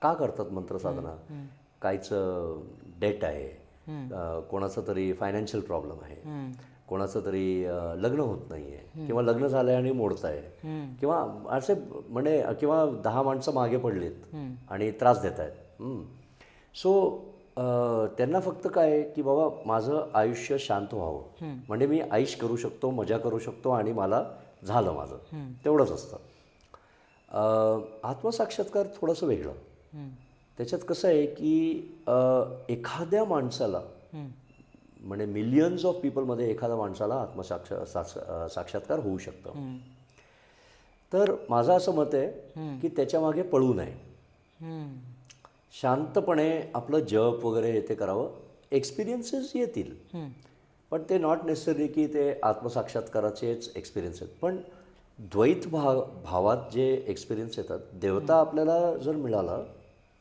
का करतात मंत्रसाधना, काहीचं डेट आहे, कोणाचं तरी फायनान्शियल प्रॉब्लेम आहे, कोणाचं तरी लग्न होत नाही आहे किंवा लग्न झालं आहे आणि मोडत आहे, किंवा असे म्हणजे किंवा 10 माणसं मागे पडलीत आणि त्रास देत आहेत. सो त्यांना फक्त काय आहे की बाबा माझं आयुष्य शांत व्हावं, म्हणजे मी ऐश करू शकतो, मजा करू शकतो आणि मला झालं माझं, तेवढंच असतं. आत्मसाक्षात्कार थोडंसं वेगळं. त्याच्यात कसं आहे की एखाद्या माणसाला म्हणजे मिलियन्स ऑफ पीपलमध्ये एखाद्या माणसाला साक्षात्कार होऊ शकतं. तर माझं असं मत आहे की त्याच्यामागे पळू नये, शांतपणे आपलं जप वगैरे हे ते करावं. एक्सपिरियन्सेस येतील, पण ते नॉट नेसेसरी की ते आत्मसाक्षात्काराचेच एक्सपिरियन्स आहेत. पण द्वैत भावात जे एक्सपिरियन्स येतात, देवता आपल्याला जर मिळाला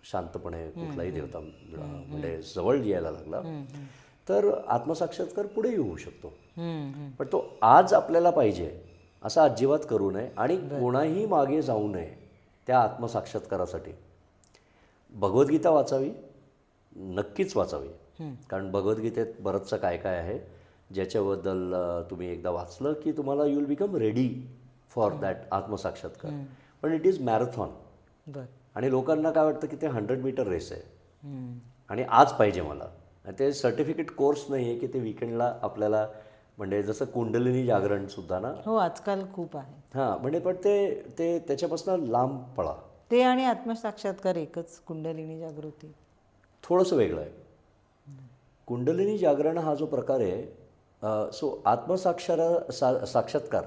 शांतपणे, कुठलाही देवता म्हणजे जवळ यायला लागला, तर आत्मसाक्षात्कार पुढेही होऊ शकतो. पण तो आज आपल्याला पाहिजे असं अजिबात करू नये आणि कोणाही मागे जाऊ नये त्या आत्मसाक्षात्कारासाठी. भगवद्गीता वाचावी, नक्कीच वाचावी, कारण भगवद्गीतेत बरंचसं काय काय आहे ज्याच्याबद्दल तुम्ही एकदा वाचलं की तुम्हाला you will become ready for that आत्मसाक्षात्कार. पण इट इज मॅरेथॉन, आणि लोकांना काय वाटतं की ते 100 मीटर रेस आहे आणि आज पाहिजे मला. ते सर्टिफिकेट कोर्स नाही आहे की ते विकेंडला आपल्याला, म्हणजे जसं कुंडलिनी जागरण सुद्धा ना, हो आजकाल खूप आहे. हां, म्हणजे पण ते त्याच्यापासून लांब पळा. ते आणि आत्मसाक्षात्कार एकच, कुंडलिनी जागृती थोडंसं वेगळं आहे. कुंडलिनी जागरण हा जो प्रकार आहे सो साक्षात्कार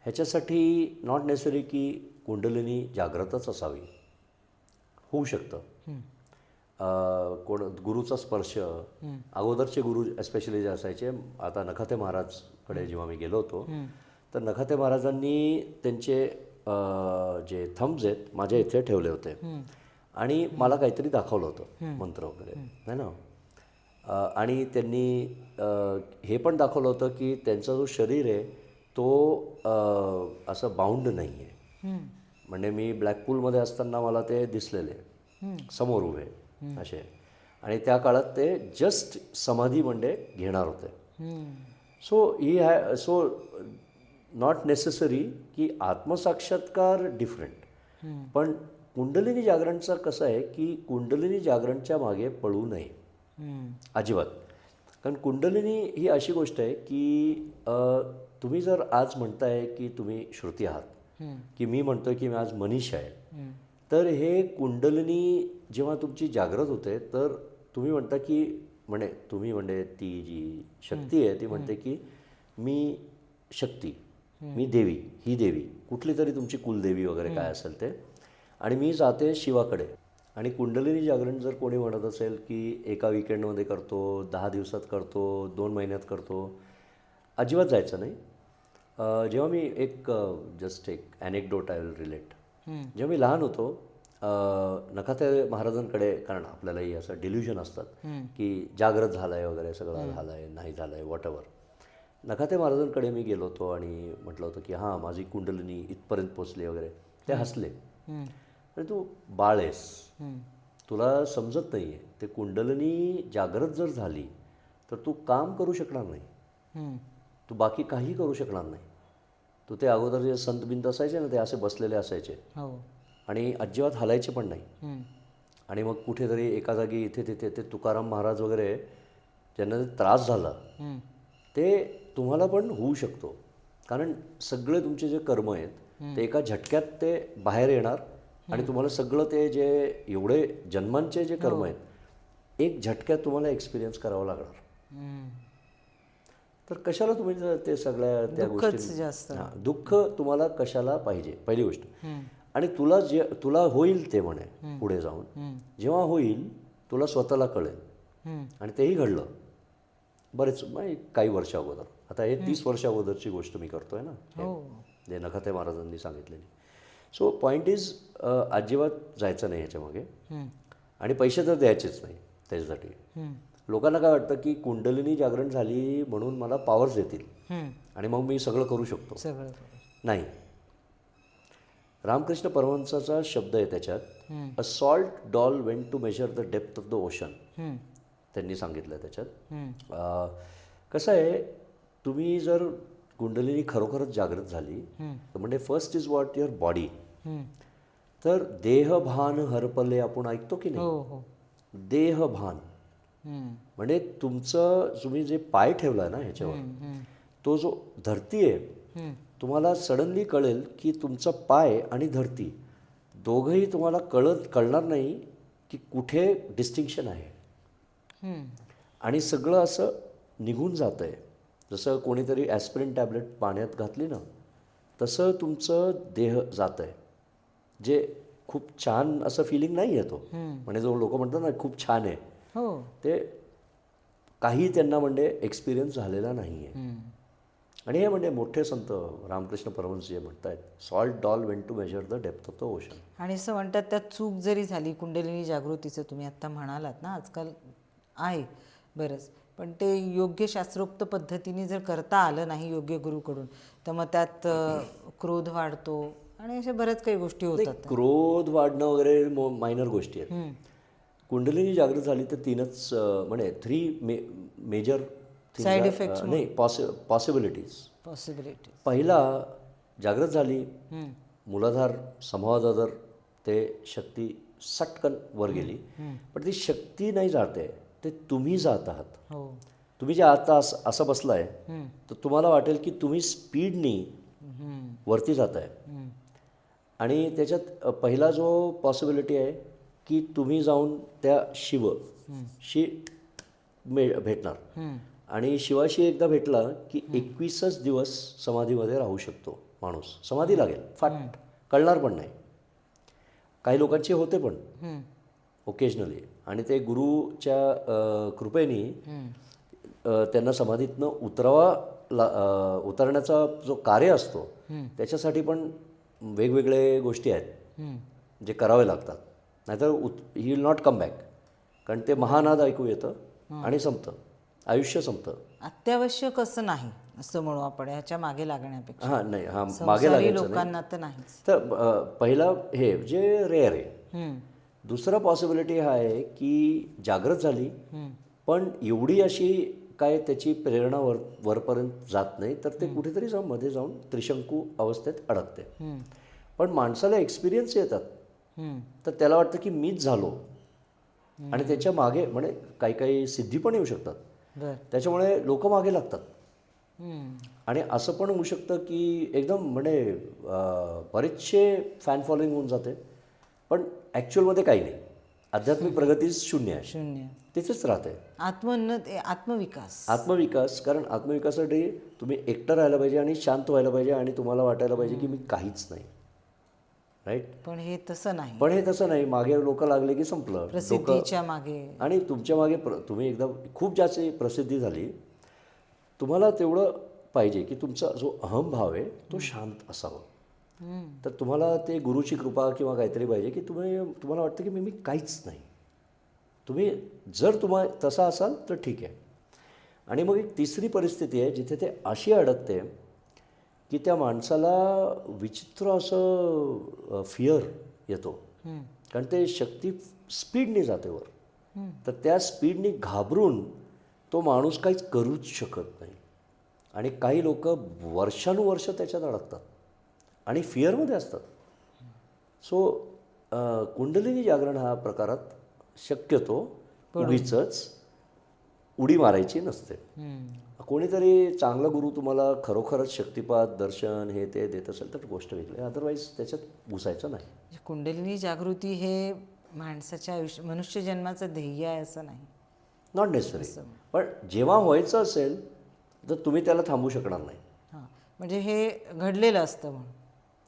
ह्याच्यासाठी नॉट नेसेसरी की कुंडलिनी जागृतच असावी, होऊ शकतं. कोण गुरुचा स्पर्श, अगोदरचे गुरु एस्पेशली जे असायचे, आता नखाते महाराजकडे जेव्हा मी गेलो होतो तर नखाते महाराजांनी त्यांचे जे थम्ब्स आहेत माझ्या इथे ठेवले होते आणि मला काहीतरी दाखवलं होतं, मंत्र वगैरे, है ना. आणि त्यांनी हे पण दाखवलं होतं की त्यांचा जो शरीर आहे तो असं बाउंड नाही आहे. म्हणजे मी ब्लॅकपूलमध्ये असताना मला ते दिसलेले समोर उभे असे, आणि त्या काळात ते जस्ट समाधी म्हणजे घेणार होते. सो नॉट नेसेसरी की आत्मसाक्षात्कार डिफरंट, पण कुंडलिनी जागरणचं कसं आहे की कुंडलिनी जागरणच्या मागे पळू नये अजिबात. कारण कुंडलिनी ही अशी गोष्ट आहे की तुम्ही जर आज म्हणताय की तुम्ही श्रुती आहात, की मी म्हणतोय की मी आज मनीष आहे, तर हे कुंडलिनी जेव्हा तुमची जागृत होते तर तुम्ही म्हणता की तुम्ही ती जी शक्ती आहे ती म्हणते की मी शक्ती, मी देवी, ही देवी कुठली तरी तुमची कुलदेवी वगैरे काय असेल ते, आणि मी जाते शिवाकडे. आणि कुंडलिनी जागरण जर कोणी म्हणत असेल की एका विकेंडमध्ये करतो, 10 दिवसात करतो, 2 महिन्यात करतो, अजिबात जायचं नाही. जेव्हा मी एक ॲनेक्डोट आय विल रिलेट. जेव्हा मी लहान होतो नखाते महाराजांकडे, कारण आपल्यालाही असं डिल्युजन असतात की जागृत झालं आहे वगैरे, सगळं झालं आहे, नाही झालं आहे, वॉटएव्हर. नखाते महाराजांकडे मी गेलो होतो आणि म्हटलं होतं की हां माझी कुंडलिनी इथपर्यंत पोचली वगैरे. ते हसले, आणि तू बाळ आहेस, तुला समजत नाही आहे, ते कुंडलिनी जागृत जर झाली तर तू काम करू शकणार नाही, तू बाकी काही करू शकणार नाही. तू ते अगोदर जे संत बिंत असायचे ना ते असे बसलेले असायचे आणि अजिबात हलायचे पण नाही. आणि मग कुठेतरी एका जागी इथे तिथे ते तुकाराम महाराज वगैरे ज्यांना ते त्रास झाला, ते तुम्हाला पण होऊ शकतो. कारण सगळे तुमचे जे कर्म आहेत ते एका झटक्यात ते बाहेर येणार आणि तुम्हाला सगळं ते जे एवढे जन्मांचे जे कर्म आहेत एक झटक्यात तुम्हाला एक्सपिरियन्स करावं लागणार. तर कशाला तुम्ही ते सगळ्या त्या गोष्टी, दुःख तुम्हाला कशाला पाहिजे, पहिली गोष्ट. आणि तुला होईल ते म्हणे पुढे जाऊन, जेव्हा होईल तुला स्वतःला कळेल. आणि तेही घडलं बरेच काही वर्ष अगोदर. आता हे 30 वर्ष अगोदरची गोष्ट मी करतोय ना, जे नखाते महाराजांनी सांगितलेली. सो पॉईंट इज अजिबात जायचं नाही ह्याच्यामागे, आणि पैसे तर द्यायचेच नाही त्याच्यासाठी. लोकांना काय वाटतं की कुंडलिनी जागरण झाली म्हणून मला पॉवर्स येतील आणि मग मी सगळं करू शकतो. नाही. रामकृष्ण परमहंसाचा शब्द आहे त्याच्यात, a salt doll went to measure the depth of the ocean. त्यांनी सांगितलं त्याच्यात. कसं आहे, तुम्ही जर कुंडलिनी खरोखरच जागृत झाली तर म्हणजे first is what your body. तर देहभान हरपले आपण ऐकतो की नाही, देहभान म्हणजे तुम्ही जे पाय ठेवला ना ह्याच्यावर, तो जो धरती आहे, तुम्हाला सडनली कळेल की तुमचा पाय आणि धरती दोघंही तुम्हाला कळणार नाही की कुठे डिस्टिंक्शन आहे. आणि सगळं असं निघून जातं आहे. जसं कोणीतरी ॲस्पिरिन टॅबलेट पाण्यात घातली ना, तसं तुमचं देह जातं आहे. जे खूप छान असं फिलिंग नाही आहे तो, म्हणजे जो लोक म्हणतात ना खूप छान आहे, ते काही त्यांना एक्सपिरियन्स झालेला नाही आहे. आणि हे मोठे संत रामकृष्ण परमहंस जे म्हणतात, salt doll went to measure the depth of the ocean. आणि असं म्हणतात त्यात चूक जरी झाली कुंडलिनी जागृतीचं, तुम्ही आत्ता म्हणालात ना आजकाल आहे बरंच, पण ते योग्य शास्त्रोक्त पद्धतीने जर करता आलं नाही योग्य गुरुकडून, तर मग त्यात क्रोध वाढतो आणि अशा बऱ्याच काही गोष्टी होतात. क्रोध वाढणं वगैरे मायनर गोष्टी आहेत. कुंडलिनी जागृत झाली तर 3 मेजर साईड इफेक्ट्स नाही, पॉसिबिलिटीज. पहिला, जागृत झाली, मूलाधार समूहाधार ते शक्ती सटकन वर गेली, पण ती शक्ती नाही जाते, ते तुम्ही जात आहात. तुम्ही जे आता असं बसलाय तर तुम्हाला वाटेल की तुम्ही स्पीडनी वरती जात आहे. आणि त्याच्यात पहिला जो पॉसिबिलिटी आहे की तुम्ही जाऊन त्या शिवशी भेटणार. आणि शिवाशी एकदा भेटला की 21च दिवस समाधीमध्ये राहू शकतो माणूस. समाधी लागेल फाट, कळणार पण नाही. काही लोकांचे होते पण ओकेजनली, आणि ते गुरुच्या कृपेने त्यांना समाधीतनं उतरण्याचा जो कार्य असतो त्याच्यासाठी पण वेगवेगळे गोष्टी आहेत जे करावे लागतात. नाहीतर he will not come back, कारण ते महानाद ऐकू येतं आणि संपतं, आयुष्य संपतं. अत्यावश्यक असं नाही असं म्हणू आपण ह्याच्या मागे लागण्यापेक्षा. हां नाही, हां मागे संसारी लागायचं नाही. लोकांना तर नाहीच. तर पहिला हे जे रेअर आहे. दुसरा पॉसिबिलिटी हा आहे की जागृत झाली पण एवढी अशी काय त्याची प्रेरणा वरपर्यंत जात नाही, तर ते कुठेतरी जाऊन मध्ये जाऊन त्रिशंकू अवस्थेत अडकते. पण माणसाला एक्सपिरियन्स येतात, तर त्याला वाटतं की मीच झालो, आणि त्याच्या मागे म्हणजे काही काही सिद्धी पण येऊ शकतात. बरं. त्याच्यामुळे लोक मागे लागतात. आणि असं पण होऊ शकतं की एकदम म्हणजे बरेचसे फॅन फॉलोईंग होऊन जाते, पण ॲक्च्युअलमध्ये काही नाही. आध्यात्मिक प्रगती शून्य आहे, शून्य. तिथेच राहते. आत्मोन्नत, आत्मविकास. आत्मविकास, कारण आत्मविकासासाठी तुम्ही एकटं राहायला पाहिजे आणि शांत व्हायला पाहिजे आणि तुम्हाला वाटायला पाहिजे की मी काहीच नाही. राईट. पण हे तसं नाही. पण हे तसं नाही. मागे लोक लागले की संपलं. प्रसिद्धीच्या मागे. आणि तुमच्या मागे तुम्ही एकदा खूप जास्त प्रसिद्धी झाली, तुम्हाला तेवढं पाहिजे की तुमचा जो अहमभाव आहे तो शांत असावा. तर तुम्हाला ते गुरुची कृपा किंवा काहीतरी पाहिजे की तुम्हाला वाटतं की मी काहीच नाही. तुम्ही जर तसा असाल तर ठीक आहे. आणि मग एक तिसरी परिस्थिती आहे जिथे ते अशी अडकते की त्या माणसाला विचित्र असं फिअर येतो, कारण ते शक्ती स्पीडने जाते वर. तर त्या स्पीडने घाबरून तो माणूस काहीच करूच शकत नाही. आणि काही लोक वर्षानुवर्ष त्याच्यात अडकतात आणि फिअरमध्ये असतात. सो कुंडलिनी जागरण हा प्रकारात शक्यतो उगीचच उडी मारायची नसते. कोणीतरी चांगला गुरु तुम्हाला खरोखरच शक्तिपात दर्शन हे ते देत असेल तर गोष्ट वेगळी, अदरवाईज त्याच्यात घुसायचं नाही. कुंडलिनी जागृती हे माणसाच्या मनुष्य जन्माचं ध्येय आहे असं नाही. Not necessary. पण जेव्हा व्हायचं असेल तर तुम्ही त्याला थांबवू शकणार नाही. हां, म्हणजे हे घडलेलं असतं म्हणून.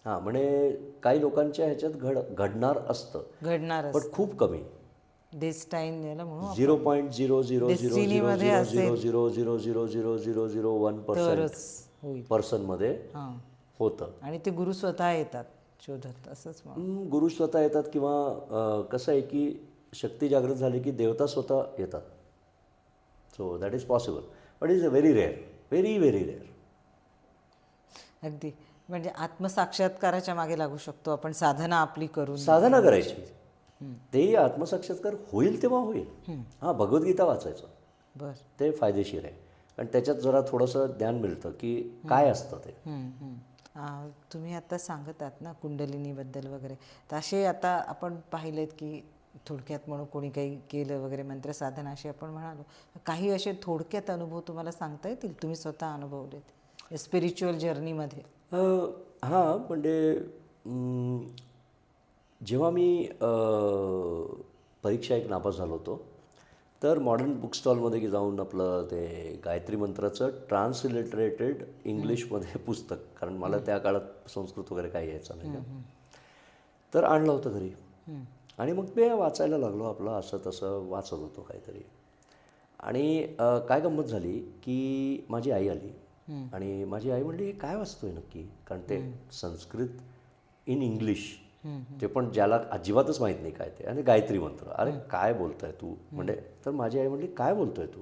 हां, म्हणजे काही लोकांच्या ह्याच्यात घडणार असतं, घडणार पण खूप कमी. डेस्टाईन याला म्हणू 0.00000000001% पर्सनमध्ये होतं. आणि ते गुरु स्वतः येतात शोधत असंच म्हणू. गुरु स्वतः येतात किंवा कसं आहे की शक्ती जागृत झाली की देवता स्वतः येतात. So that is possible, but is a very rare, very very rare. अगदी. म्हणजे आत्मसाक्षात्काराच्या मागे लागू शकतो आपण, साधना आपली करून. साधना करायची, तेही आत्मसाक्षात्कार होईल तेव्हा होईल. हां, भगवद्गीता वाचायचं, बरं, ते फायदेशीर आहे, कारण त्याच्यात जरा थोडंसं ज्ञान मिळतं की काय असतं ते. तुम्ही आता सांगत आहात ना कुंडलिनीबद्दल वगैरे, तर असे आता आपण पाहिलेत की थोडक्यात म्हणून कोणी काही केलं वगैरे मंत्र साधना असे आपण म्हणालो, काही असे थोडक्यात अनुभव तुम्हाला सांगता येतील तुम्ही स्वतः अनुभवलेत स्पिरिच्युअल जर्नीमध्ये? हां, म्हणजे जेव्हा मी परीक्षा एक नापास झालो होतो, तर मॉडर्न बुक स्टॉलमध्ये जाऊन आपलं ते गायत्री मंत्राचं ट्रान्सलिटरेटेड इंग्लिशमध्ये पुस्तक, कारण मला त्या काळात संस्कृत वगैरे काही यायचं नाही, तर आणलं होतं घरी. आणि मग मी वाचायला लागलो, आपलं असं तसं वाचत होतो काहीतरी. आणि काय गंमत झाली की माझी आई आली आणि माझी आई म्हणली, हे काय वाचतोय नक्की, कारण ते संस्कृत इन इंग्लिश, ते पण ज्याला अजिबातच माहीत नाही काय ते, आणि गायत्री मंत्र, अरे काय बोलतोय तू, म्हणजे. तर माझी आई म्हणली, काय बोलतोय तू.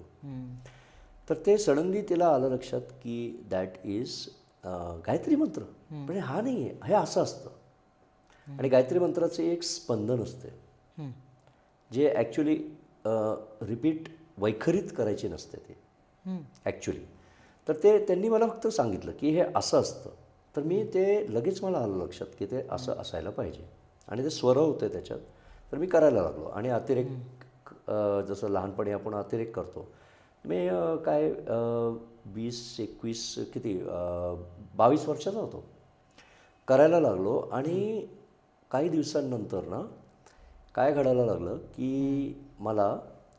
तर ते सडनली तिला आलं लक्षात की दॅट इज गायत्री मंत्र, म्हणजे हा नाही आहे, हे असं असतं. आणि गायत्री मंत्राचे एक स्पंदन असते जे ॲक्च्युली रिपीट वैखरीत करायची नसते ते ॲक्च्युली. तर ते त्यांनी मला फक्त सांगितलं की हे असं असतं, तर मी ते लगेच मला आलं लक्षात की ते असं असायला पाहिजे, आणि ते स्वर होते त्याच्यात. तर मी करायला लागलो, आणि अतिरेक जसं लहानपणी आपण अतिरेक करतो, मी काय 20-21 किती 22 वर्षाचा होतो, करायला लागलो. आणि काही दिवसांनंतर ना काय घडायला लागलं की मला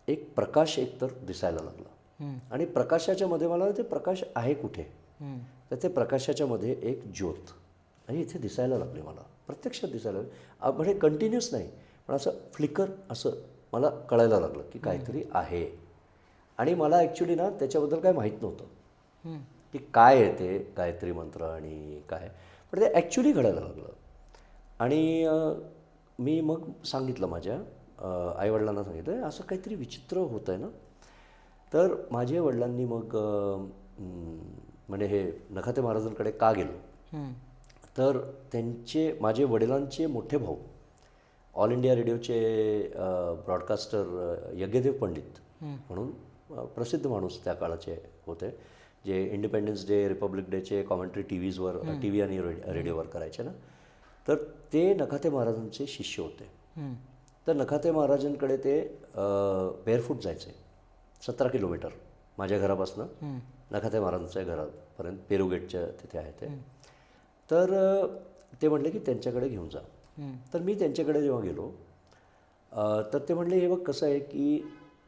एक प्रकाश एकतर दिसायला लागला. आणि प्रकाशाच्या मध्ये मला ते प्रकाश आहे कुठे, तर ते प्रकाशाच्या मध्ये एक ज्योत आणि इथे दिसायला लागली, मला प्रत्यक्षात दिसायला लागली. म्हणजे कंटिन्युअस नाही, पण असं फ्लिकर असं मला कळायला लागलं की काहीतरी आहे. आणि मला ॲक्च्युली ना त्याच्याबद्दल काय माहीत नव्हतं की काय आहे ते गायत्री मंत्र आणि काय, पण ते ॲक्च्युली घडायला लागलं. आणि मी मग सांगितलं माझ्या आईवडिलांना सांगितलं असं काहीतरी विचित्र होतं आहे ना. तर माझ्या वडिलांनी मग म्हणजे हे नखाते महाराजांकडे का गेलो, तर माझे वडिलांचे मोठे भाऊ ऑल इंडिया रेडिओचे ब्रॉडकास्टर यज्ञदेव पंडित म्हणून प्रसिद्ध माणूस त्या काळाचे होते, जे इंडिपेंडन्स डे, रिपब्लिक डेचे कॉमेंट्री टी व्ही आणि रेडिओवर करायचे ना. तर ते नखाते महाराजांचे शिष्य होते. तर नखाते महाराजांकडे ते बेअरफूट जायचे 17 किलोमीटर माझ्या घरापासून नखाते महाराजांच्या घरापर्यंत, पेरूगेटच्या तिथे आहे ते. तर ते म्हटले की त्यांच्याकडे घेऊन जा. तर मी त्यांच्याकडे जेव्हा गेलो तर ते म्हटले हे बघ कसं आहे की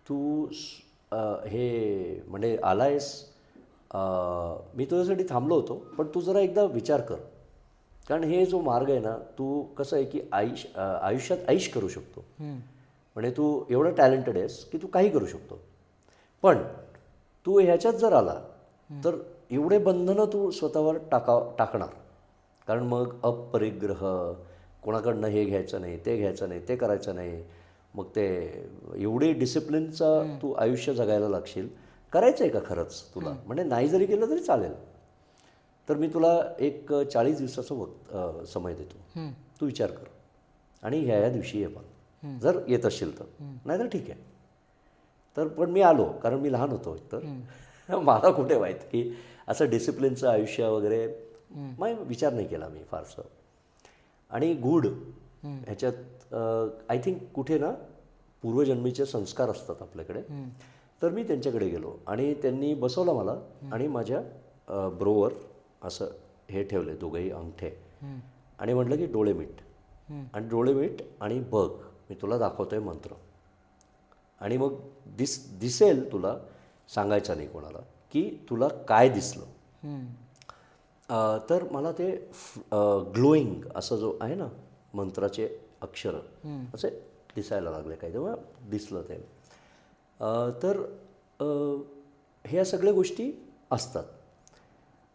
तू हे म्हणजे आला आहेस, मी तुझ्यासाठी थांबलो होतो, पण तू जरा एकदा विचार कर, कारण हे जो मार्ग आहे ना, तू कसं आहे की आयुष्यात ऐश करू शकतो. म्हणजे तू एवढं टॅलेंटेड आहेस की तू काही करू शकतो, पण तू ह्याच्यात जर आला तर एवढे बंधनं तू स्वतःवर टाकणार, कारण मग अपरिग्रह, कोणाकडनं हे घ्यायचं नाही, ते घ्यायचं नाही, ते करायचं नाही, मग ते एवढी डिसिप्लिनचं तू आयुष्य जगायला लागशील. करायचं आहे का खरंच तुला, म्हणजे नाही जरी केलं तरी चालेल, तर मी तुला एक 40 दिवसाचा समय देतो, तू विचार कर आणि ह्या दिवशी ये पण, जर येत असशील तर, नाही तर ठीक आहे. तर पण मी आलो, कारण मी लहान होतो तर मला कुठे माहीत की असं डिसिप्लिनचं आयुष्य वगैरे, मग विचार नाही केला मी फारसं. आणि गूढ ह्याच्यात आय थिंक कुठे ना पूर्वजन्मीचे संस्कार असतात आपल्याकडे. तर मी त्यांच्याकडे गेलो आणि त्यांनी बसवलं मला आणि माझ्या ब्रोवर असं हे ठेवले दोघंही अंगठे आणि म्हटलं की डोळे मीट, आणि डोळे मीट आणि बघ, मी तुला दाखवतोय मंत्र, आणि मग दिसेल तुला, सांगायचं नाही कोणाला की तुला काय दिसलं. तर मला ते ग्लोईंग असं जो आहे ना मंत्राचे अक्षरं असे दिसायला लागले, काही तेव्हा दिसलं ते. तर ह्या सगळ्या गोष्टी असतात.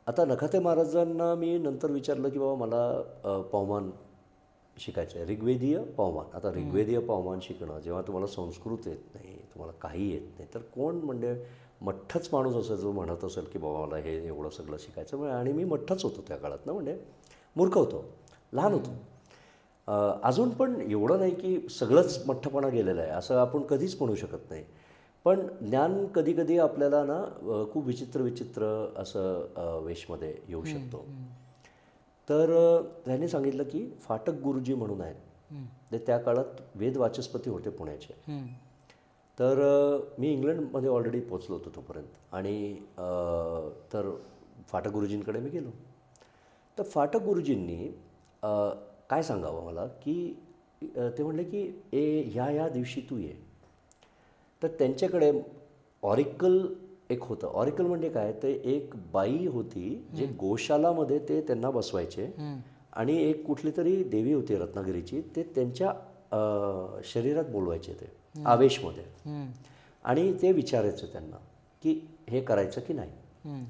आता नखाते महाराजांना मी नंतर विचारलं की बाबा मला पवमान शिकायचं आहे, ऋग्वेदीय पवमान. आता ऋग्वेदीय पवमान शिकणं, जेव्हा तुम्हाला संस्कृत येत नाही, तुम्हाला काही येत नाही, तर कोण म्हणजे मठ्ठच माणूस असेल जो म्हणत असेल की बाबा मला हे एवढं सगळं शिकायचं. आणि मी मठ्ठच होतो त्या काळात ना, म्हणजे मूर्ख होतो, लहान होतो. अजून पण एवढं नाही की सगळंच मठ्ठपणा गेलेलं आहे असं आपण कधीच म्हणू शकत नाही, पण ज्ञान कधी कधी आपल्याला ना खूप विचित्र असं वेशमध्ये येऊ शकतो. तर त्यांनी सांगितलं की फाटक गुरुजी म्हणून आहेत, ते त्या काळात वेद वाचस्पती होते पुण्याचे. तर मी इंग्लंडमध्ये ऑलरेडी पोचलो होतो तोपर्यंत, आणि तर फाटक गुरुजींकडे मी गेलो. तर फाटक गुरुजींनी काय सांगावं मला की ते म्हणले की ह्या दिवशी तू ये. तर त्यांच्याकडे ऑरिकल एक होतं. ऑरिकल म्हणजे काय, ते एक बाई होती जे गोशालामध्ये ते त्यांना बसवायचे, आणि एक कुठली तरी देवी होती रत्नागिरीची, ते त्यांच्या शरीरात बोलवायचे ते आवेशमध्ये, आणि ते विचारायचं त्यांना की हे करायचं की नाही.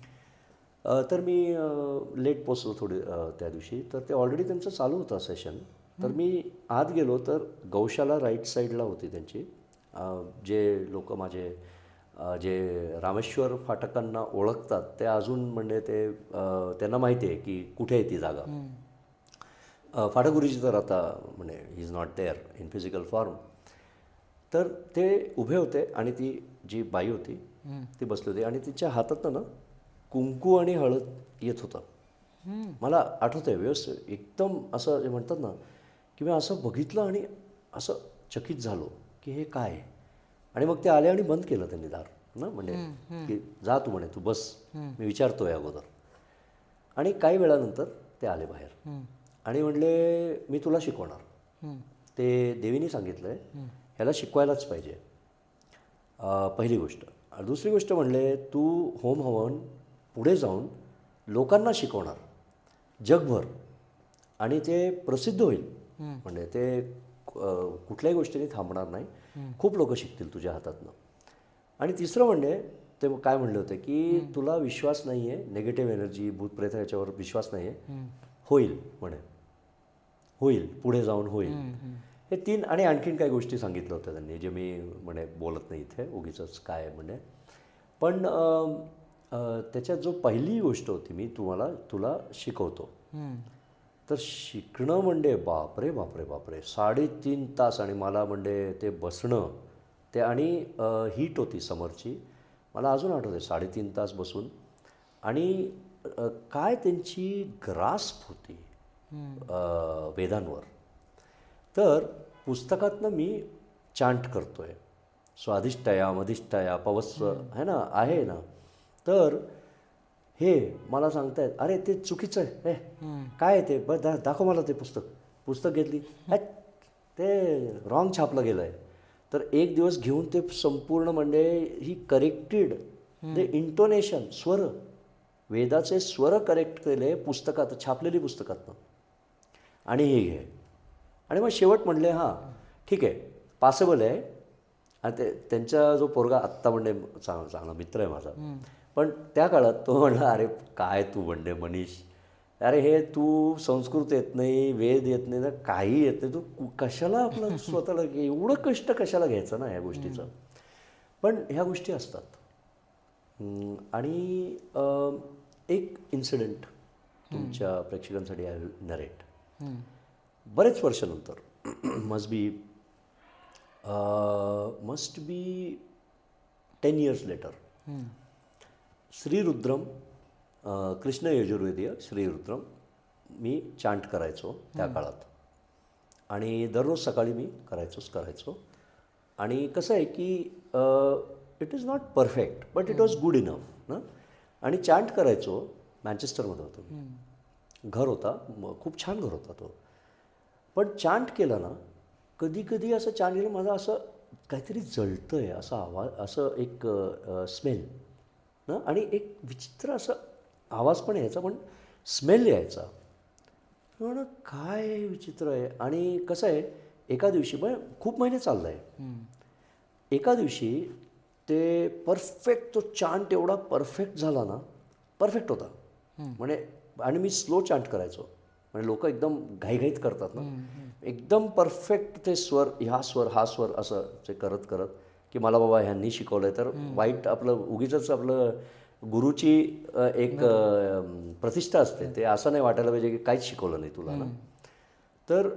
तर मी लेट पोचलो थोडी त्या दिवशी, तर ते ऑलरेडी त्यांचं चालू होतं सेशन. तर मी आत गेलो तर गौशाला राईट साईडला होती त्यांची. जे लोक माझे जे रामेश्वर फाटकांना ओळखतात ते अजून म्हणजे ते त्यांना माहिती आहे की कुठे आहे ती जागा. फाटक गुरुजी तर आता म्हणजे he is not there in physical form. तर ते उभे होते आणि ती जी बाई होती ती बसली होती, आणि तिच्या हातातनं ना कुंकू आणि हळद येत होतं. मला आठवतं आहे व्यवस्थित, एकदम असं जे म्हणतात ना की मी असं बघितलं आणि असं चकित झालो की हे काय आहे. आणि मग ते आले आणि बंद केलं त्यांनी दार ना, म्हणजे की जा तू म्हणे, तू बस, मी विचारतोय अगोदर. आणि काही वेळानंतर ते आले बाहेर आणि म्हणले मी तुला शिकवणार. ते देवीने सांगितलं आहे ह्याला शिकवायलाच पाहिजे, पहिली गोष्ट. दुसरी गोष्ट म्हणले तू होम हवन पुढे जाऊन लोकांना शिकवणार जगभर आणि ते प्रसिद्ध होईल. म्हणजे ते कुठल्याही गोष्टीने थांबणार नाही. खूप लोक शिकतील तुझ्या हातातनं. आणि तिसरं म्हणजे ते काय म्हणले होते की तुला विश्वास नाही आहे, निगेटिव्ह एनर्जी भूतप्रेत याच्यावर विश्वास नाही आहे, होईल म्हणे, होईल पुढे जाऊन होईल. हे 3 आणि आणखीन काही गोष्टी सांगितल्या होत्या त्यांनी जे मी म्हणे बोलत नाही इथे उगीचंच काय म्हणे. पण त्याच्यात जो पहिली गोष्ट होती मी तुला शिकवतो. तर शिकणं म्हणजे बापरे बापरे बापरे 3.5 तास. आणि मला म्हणजे ते बसणं ते आणि हीट होती समरची. मला अजून आठवते 3.5 तास बसून. आणि काय त्यांची ग्रास्प होती वेदांवर. तर पुस्तकातनं मी चांट करतोय स्वाधिष्ठया मधिष्ठया पवस्व है ना, आहे ना. तर हे मला सांगतायत अरे ते चुकीचं आहे, काय आहे ते दाखव मला ते पुस्तक घेतली, ते रॉंग छापलं गेलं आहे. तर एक दिवस घेऊन ते संपूर्ण म्हणजे ही करेक्टेड ते इंटोनेशन स्वर, वेदाचे स्वर करेक्ट केले पुस्तकात, छापलेली पुस्तकातनं. आणि हे घे. आणि मग शेवट म्हणले हां ठीक आहे पॉसिबल आहे. आणि ते त्यांचा जो पोरगा आत्ता म्हणजे चांगला मित्र आहे माझा. पण त्या काळात तो म्हणला अरे काय तू म्हणजे मनीष, अरे हे तू संस्कृत येत नाही, वेद येत नाही ना, काही येत नाही, तू कशाला आपलं स्वतःला एवढं कष्ट कशाला घ्यायचं ना ह्या गोष्टीचं. पण ह्या गोष्टी असतात. आणि एक इन्सिडेंट तुमच्या प्रेक्षकांसाठी आय विल नरेट. बरेच वर्षानंतर must be 10 years later Shrirudram, Krishna यजुर्वेदीय श्रीरुद्रम मी चांट करायचो त्या काळात. आणि दररोज सकाळी मी करायचो. आणि कसं आहे की it is not perfect but it was good enough ना. आणि चांट करायचो. मँचेस्टरमध्ये होतो मी. घर होता, खूप छान घर होता तो. पण चांट केला ना, कधी कधी असं चांट केलं माझं असं काहीतरी जळतं आहे असा आवाज, असं एक स्मेल ना. आणि एक विचित्र असं आवाज पण यायचा, पण स्मेल यायचा. म्हणून काय विचित्र आहे. आणि कसं आहे एका दिवशी पण खूप महिने चाललं आहे. एका दिवशी ते परफेक्ट, तो चांट एवढा परफेक्ट झाला ना, परफेक्ट होता म्हणजे. आणि मी स्लो चांट करायचो म्हणजे लोक एकदम घाईघाईत करतात ना, एकदम परफेक्ट ते स्वर, हा स्वर असं ते करत करत की मला बाबा ह्यांनी शिकवलं आहे. तर वाईट आपलं उगीचंच आपलं गुरुची एक प्रतिष्ठा असते, ते असं नाही वाटायला पाहिजे की काहीच शिकवलं नाही तुला ना. तर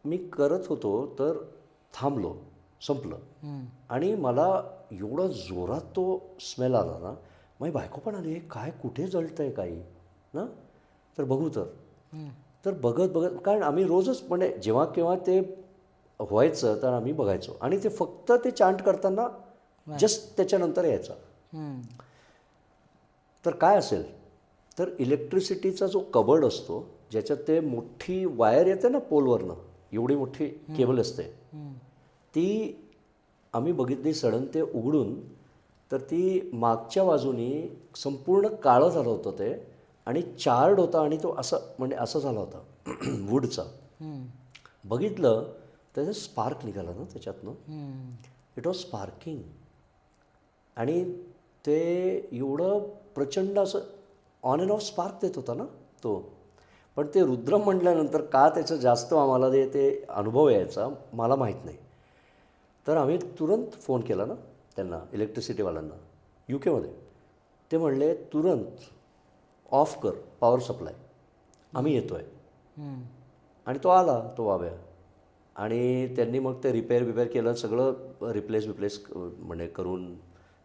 मी करत होतो, तर थांबलो, संपलं. आणि मला एवढा जोरात तो स्मेल आला ना, माझी बायको पण आली, हे काय कुठे जळतं आहे काही ना. तर बघू तर बघत कारण आम्ही रोजच म्हणजे जेव्हा केव्हा ते व्हायचं तर आम्ही बघायचो. आणि ते फक्त ते चांट करताना जस्ट त्याच्यानंतर यायचा. तर काय असेल तर इलेक्ट्रिसिटीचा जो कबर्ड असतो ज्याच्यात ते मोठी वायर येते ना पोलवरनं, एवढी मोठी केबल असते, ती आम्ही बघितली सडन ते उघडून. तर ती मागच्या बाजूनी संपूर्ण काळं झालं होतं ते, आणि चार्ड होता. आणि तो असं म्हणजे असं झाला होता वूडचा. बघितलं त्याचं स्पार्क निघाला ना त्याच्यातनं. It was sparking. आणि ते एवढं प्रचंड असं ऑन अँड ऑफ स्पार्क देत होता ना तो. पण ते रुद्रम म्हटल्यानंतर का त्याचं जास्त आम्हाला ते अनुभव यायचा मला माहीत नाही. तर आम्ही तुरंत फोन केला ना त्यांना, इलेक्ट्रिसिटीवाल्यांना UK मध्ये. ते म्हणले तुरंत ऑफ कर पॉवर सप्लाय, आम्ही येतो आहे. आणि तो आला, तो बाब्या. आणि त्यांनी मग ते रिपेअर केलं, सगळं रिप्लेस म्हणजे करून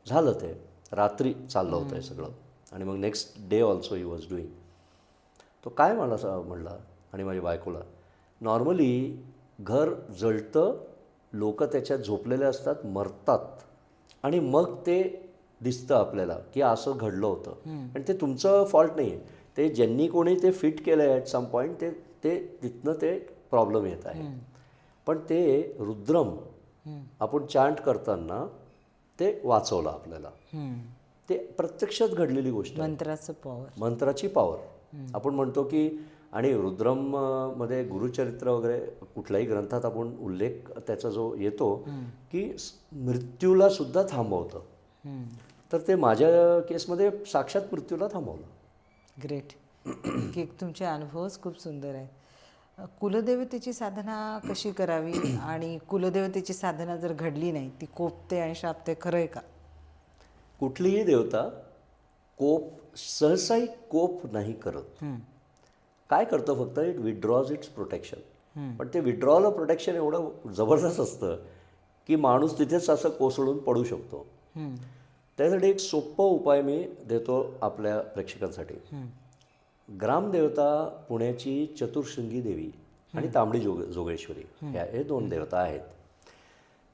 झालं. ते रात्री चाललं होतं हे सगळं. आणि मग next day also he was doing. तो काय मला म्हणला आणि माझ्या बायकोला, नॉर्मली घर जळतं, लोक त्याच्यात झोपलेले असतात, मरतात, आणि मग ते दिसतं आपल्याला की असं घडलं होतं. आणि ते तुमचं फॉल्ट नाही आहे, ते ज्यांनी कोणी ते फिट केलं आहे ॲट सम पॉईंट, ते तिथनं ते प्रॉब्लेम येत आहे. पण ते रुद्रम आपण चांट करताना ते वाचवलं आपल्याला. ते प्रत्यक्षात घडलेली गोष्ट आहे. मंत्राचं पॉवर. मंत्राची पॉवर. आपण म्हणतो की आणि रुद्रम मध्ये गुरुचरित्र वगैरे कुठल्याही ग्रंथात आपण उल्लेख त्याचा जो येतो की मृत्यूला सुद्धा थांबवतं. तर ते माझ्या केसमध्ये साक्षात मृत्यूला थांबवलं. ग्रेट. की तुमचे अनुभवच खूप सुंदर आहेत. कुलदेवतेची साधना कशी करावी आणि कुलदेवतेची साधना जर घडली नाही ती कोपते आणि शापते, खरं आहे का? कुठलीही देवता सहसाही कोप नाही करत. काय करतं फक्त इट विड्रॉज इट्स प्रोटेक्शन. पण ते विड्रॉल प्रोटेक्शन एवढं जबरदस्त असतं की माणूस तिथेच असं कोसळून पडू शकतो. त्यासाठी एक सोपा उपाय मी देतो आपल्या प्रेक्षकांसाठी. ग्रामदेवता पुण्याची चतुर्शृंगी देवी आणि तांबडी जोगेश्वरी हे 2 देवता आहेत.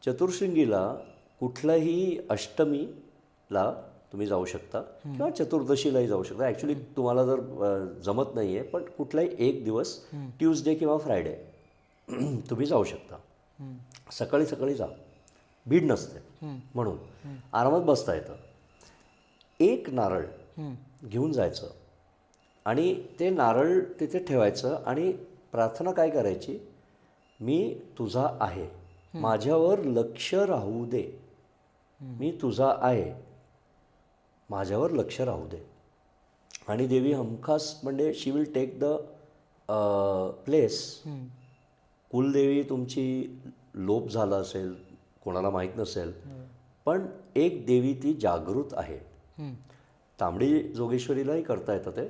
चतुर्शृंगीला कुठल्याही अष्टमीला तुम्ही जाऊ शकता किंवा चतुर्दशीलाही जाऊ शकता. ॲक्च्युली तुम्हाला जर जमत नाही आहे पण कुठलाही एक दिवस ट्यूजडे किंवा फ्रायडे तुम्ही जाऊ शकता. सकाळी सकाळी जा, भीड नसते म्हणून आरामात बसता येतं. एक नारळ घेऊन जायचं आणि ते नारळ तिथे ठेवायचं आणि प्रार्थना काय करायची, मी तुझा आहे, माझ्यावर लक्ष राहू दे, मी तुझा आहे, माझ्यावर लक्ष राहू दे. आणि देवी हमखास म्हणजे शी विल टेक द प्लेस. कुलदेवी तुमची लोप झाला असेल, कोणाला माहीत नसेल, पण एक देवी ती जागृत आहे. तांबडी जोगेश्वरीलाही करता येतं ते,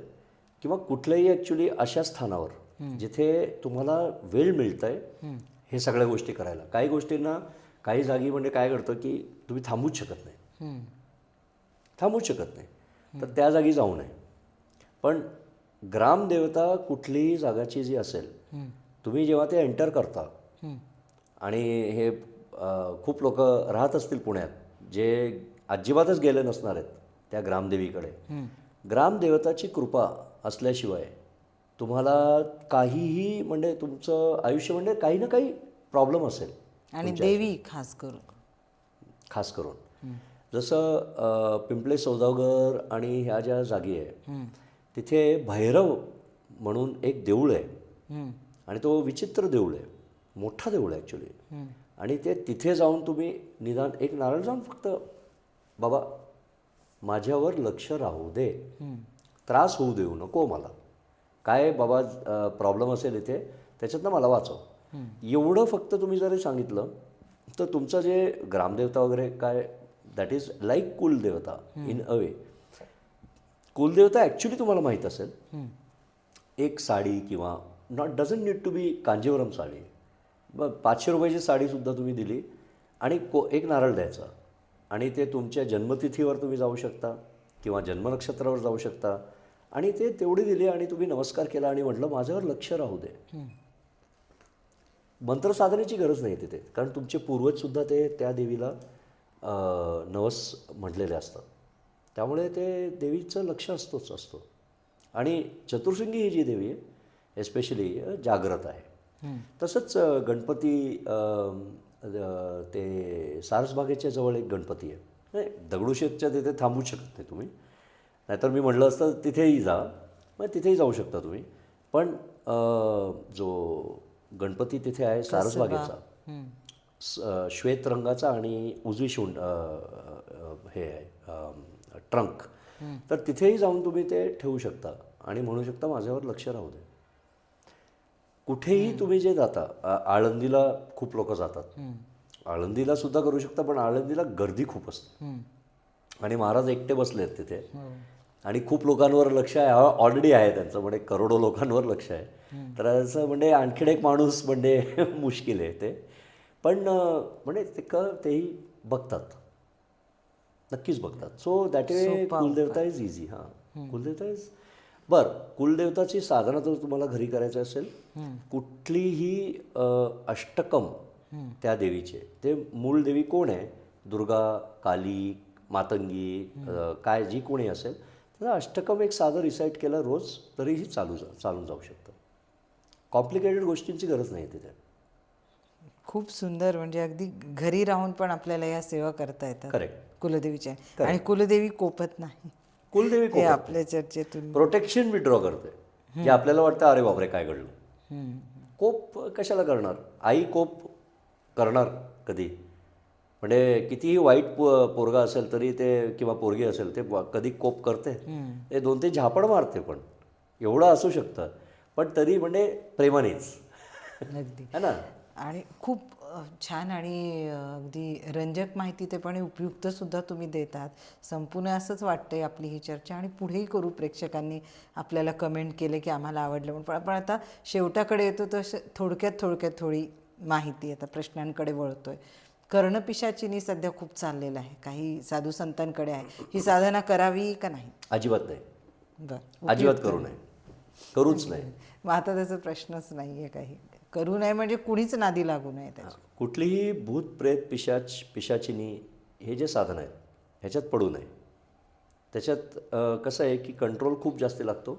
किंवा कुठल्याही ॲक्च्युली अशा स्थानावर जिथे तुम्हाला वेळ मिळत आहे हे सगळ्या गोष्टी करायला. काही गोष्टींना काही जागी म्हणजे काय घडतं की तुम्ही थांबूच शकत नाही, तर त्या जागी जाऊ नये. पण ग्रामदेवता कुठलीही जागाची जी असेल, तुम्ही जेव्हा ते एंटर करता आणि हे खूप लोक राहत असतील पुण्यात जे अजिबातच गेले नसणार आहेत त्या ग्रामदेवीकडे, ग्रामदेवताची कृपा असल्याशिवाय तुम्हाला काहीही म्हणजे तुमचं आयुष्य म्हणजे काही ना काही प्रॉब्लेम असेल. आणि देवी खास करून जसं पिंपळे सौदागर आणि ह्या ज्या जागी आहे तिथे भैरव म्हणून एक देऊळ आहे आणि तो विचित्र देऊळ आहे, मोठा देऊळ आहे ॲक्च्युली. आणि ते तिथे जाऊन तुम्ही निदान एक नारळ जाऊन फक्त बाबा माझ्यावर लक्ष राहू दे, त्रास होऊ देऊ नको मला, काय बाबा प्रॉब्लेम असेल इथे त्याच्यातनं मला वाचव, एवढं फक्त तुम्ही जरी सांगितलं तर तुमचं जे ग्रामदेवता वगैरे काय दॅट इज लाईक कुलदेवता इन अ वे. कुलदेवता ॲक्च्युली तुम्हाला माहीत असेल, एक साडी किंवा doesn't need to be Kanjeevaram sari, 500 रुपयाची साडीसुद्धा तुम्ही दिली आणि एक नारळ द्यायचा आणि ते तुमच्या जन्मतिथीवर तुम्ही जाऊ शकता किंवा जन्मनक्षत्रावर जाऊ शकता आणि ते तेवढी दिली आणि तुम्ही नमस्कार केला आणि म्हटलं माझ्यावर लक्ष राहू दे. मंत्र साधनेची गरज नाही तिथे, कारण तुमचे पूर्वजसुद्धा ते त्या देवीला नवस म्हटलेले असतात, त्यामुळे ते देवीचं लक्ष असतो. आणि चतुर्शृंगी ही जी देवी आहे एस्पेशली जागृत आहे. तसंच गणपती ते सारसबागेच्या जवळ एक गणपती आहे, नाही दगडूशेठच्या तिथे थांबू शकत नाही तुम्ही, नाहीतर मी म्हटलं असतं तिथेही जा, मग तिथेही जाऊ शकता तुम्ही. पण जो गणपती तिथे आहे सारसबागेचा, श्वेत रंगाचा आणि उजवी हे आहे ट्रंक, तर तिथेही जाऊन तुम्ही ते ठेवू शकता आणि म्हणू शकता माझ्यावर लक्ष राहू दे. कुठेही तुम्ही जे जाता, आळंदीला खूप लोक जातात, आळंदीला सुद्धा करू शकता, पण आळंदीला गर्दी खूप असते आणि महाराज एकटे बसले आहेत तिथे आणि खूप लोकांवर लक्ष आहे, ऑलरेडी आहे त्यांचं, म्हणजे करोडो लोकांवर लक्ष आहे. तर असं म्हणजे आणखीन एक माणूस म्हणजे मुश्किल आहे ते, पण म्हणजे तेही बघतात, नक्कीच बघतात. सो दॅट वे कुलदेवता इज इझी. हां, कुलदेवता इज कुलदेवताची साधना जर तुम्हाला घरी करायचं असेल, कुठलीही अष्टकम त्या देवीचे, ते मूळ देवी कोण आहे, दुर्गा, काली, मातंगी, काय जी कोणी असेल, तर अष्टकम एक साधं रिसाईट केलं रोज तरीही चालून जाऊ शकतं. कॉम्प्लिकेटेड गोष्टींची गरज नाही तिथे. खूप सुंदर. म्हणजे अगदी घरी राहून पण आपल्याला या सेवा करता येतात करेक्ट. कुलदेवीच्या. आणि कुलदेवी कोपत नाही कुलदेवी हे कोपत आपल्या चर्चेतून. प्रोटेक्शन विड्रॉ करते जे आपल्याला वाटतं अरे बापरे काय घडलं. कोप कशाला करणार? आई कोप करणार कधी? म्हणजे कितीही वाईट पोरगा असेल तरी ते किंवा पोरगी असेल ते कधी कोप करते? ते 2-3 झापड मारते, पण एवढं असू शकतं, पण तरी म्हणजे प्रेमानेच. अगदी. है ना? आणि खूप छान आणि अगदी रंजक माहिती ते पण उपयुक्त सुद्धा तुम्ही देतात. संपूर्ण असंच वाटतंय आपली ही चर्चा, आणि पुढेही करू. प्रेक्षकांनी आपल्याला कमेंट केले की आम्हाला आवडलं म्हणून. पण आपण आता शेवटाकडे येतो तर थोडक्यात थोडी माहिती आता प्रश्नांकडे वळतोय. कर्णपिशाचिनी सध्या खूप चाललेलं आहे, काही साधू संतांकडे आहे. ही साधना करावी का नाही? अजिबात नाही. बरं, अजिबात करू नये. करूच नाही. मग आता त्याचा प्रश्नच नाही आहे काही. करू नये म्हणजे कुणीच नादी लागू नये त्याच्या. कुठलीही भूत प्रेत पिशाचिनी हे जे साधन आहेत ह्याच्यात पडू नये. त्याच्यात कसं आहे की कंट्रोल खूप जास्त लागतो,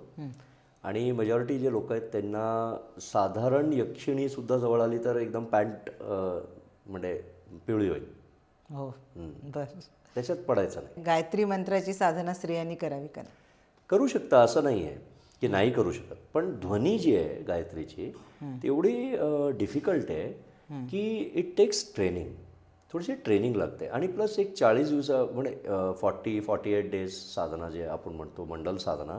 आणि मेजॉरिटी जे लोक आहेत त्यांना साधारण यक्षिणीसुद्धा जवळ आली तर एकदम पॅन्ट म्हणजे पिवळी होईल. हो, बरं. त्याच्यात पडायचं नाही. गायत्री मंत्राची साधना स्त्रियांनी करावी का नाही? करू शकता, असं नाही आहे की नाही करू शकत, पण ध्वनी जी आहे गायत्रीची तेवढी डिफिकल्ट आहे की इट टेक्स ट्रेनिंग. थोडीशी ट्रेनिंग लागते. आणि प्लस एक 40 दिवसा म्हणजे 48 डेज साधना जे आपण म्हणतो मंडल साधना,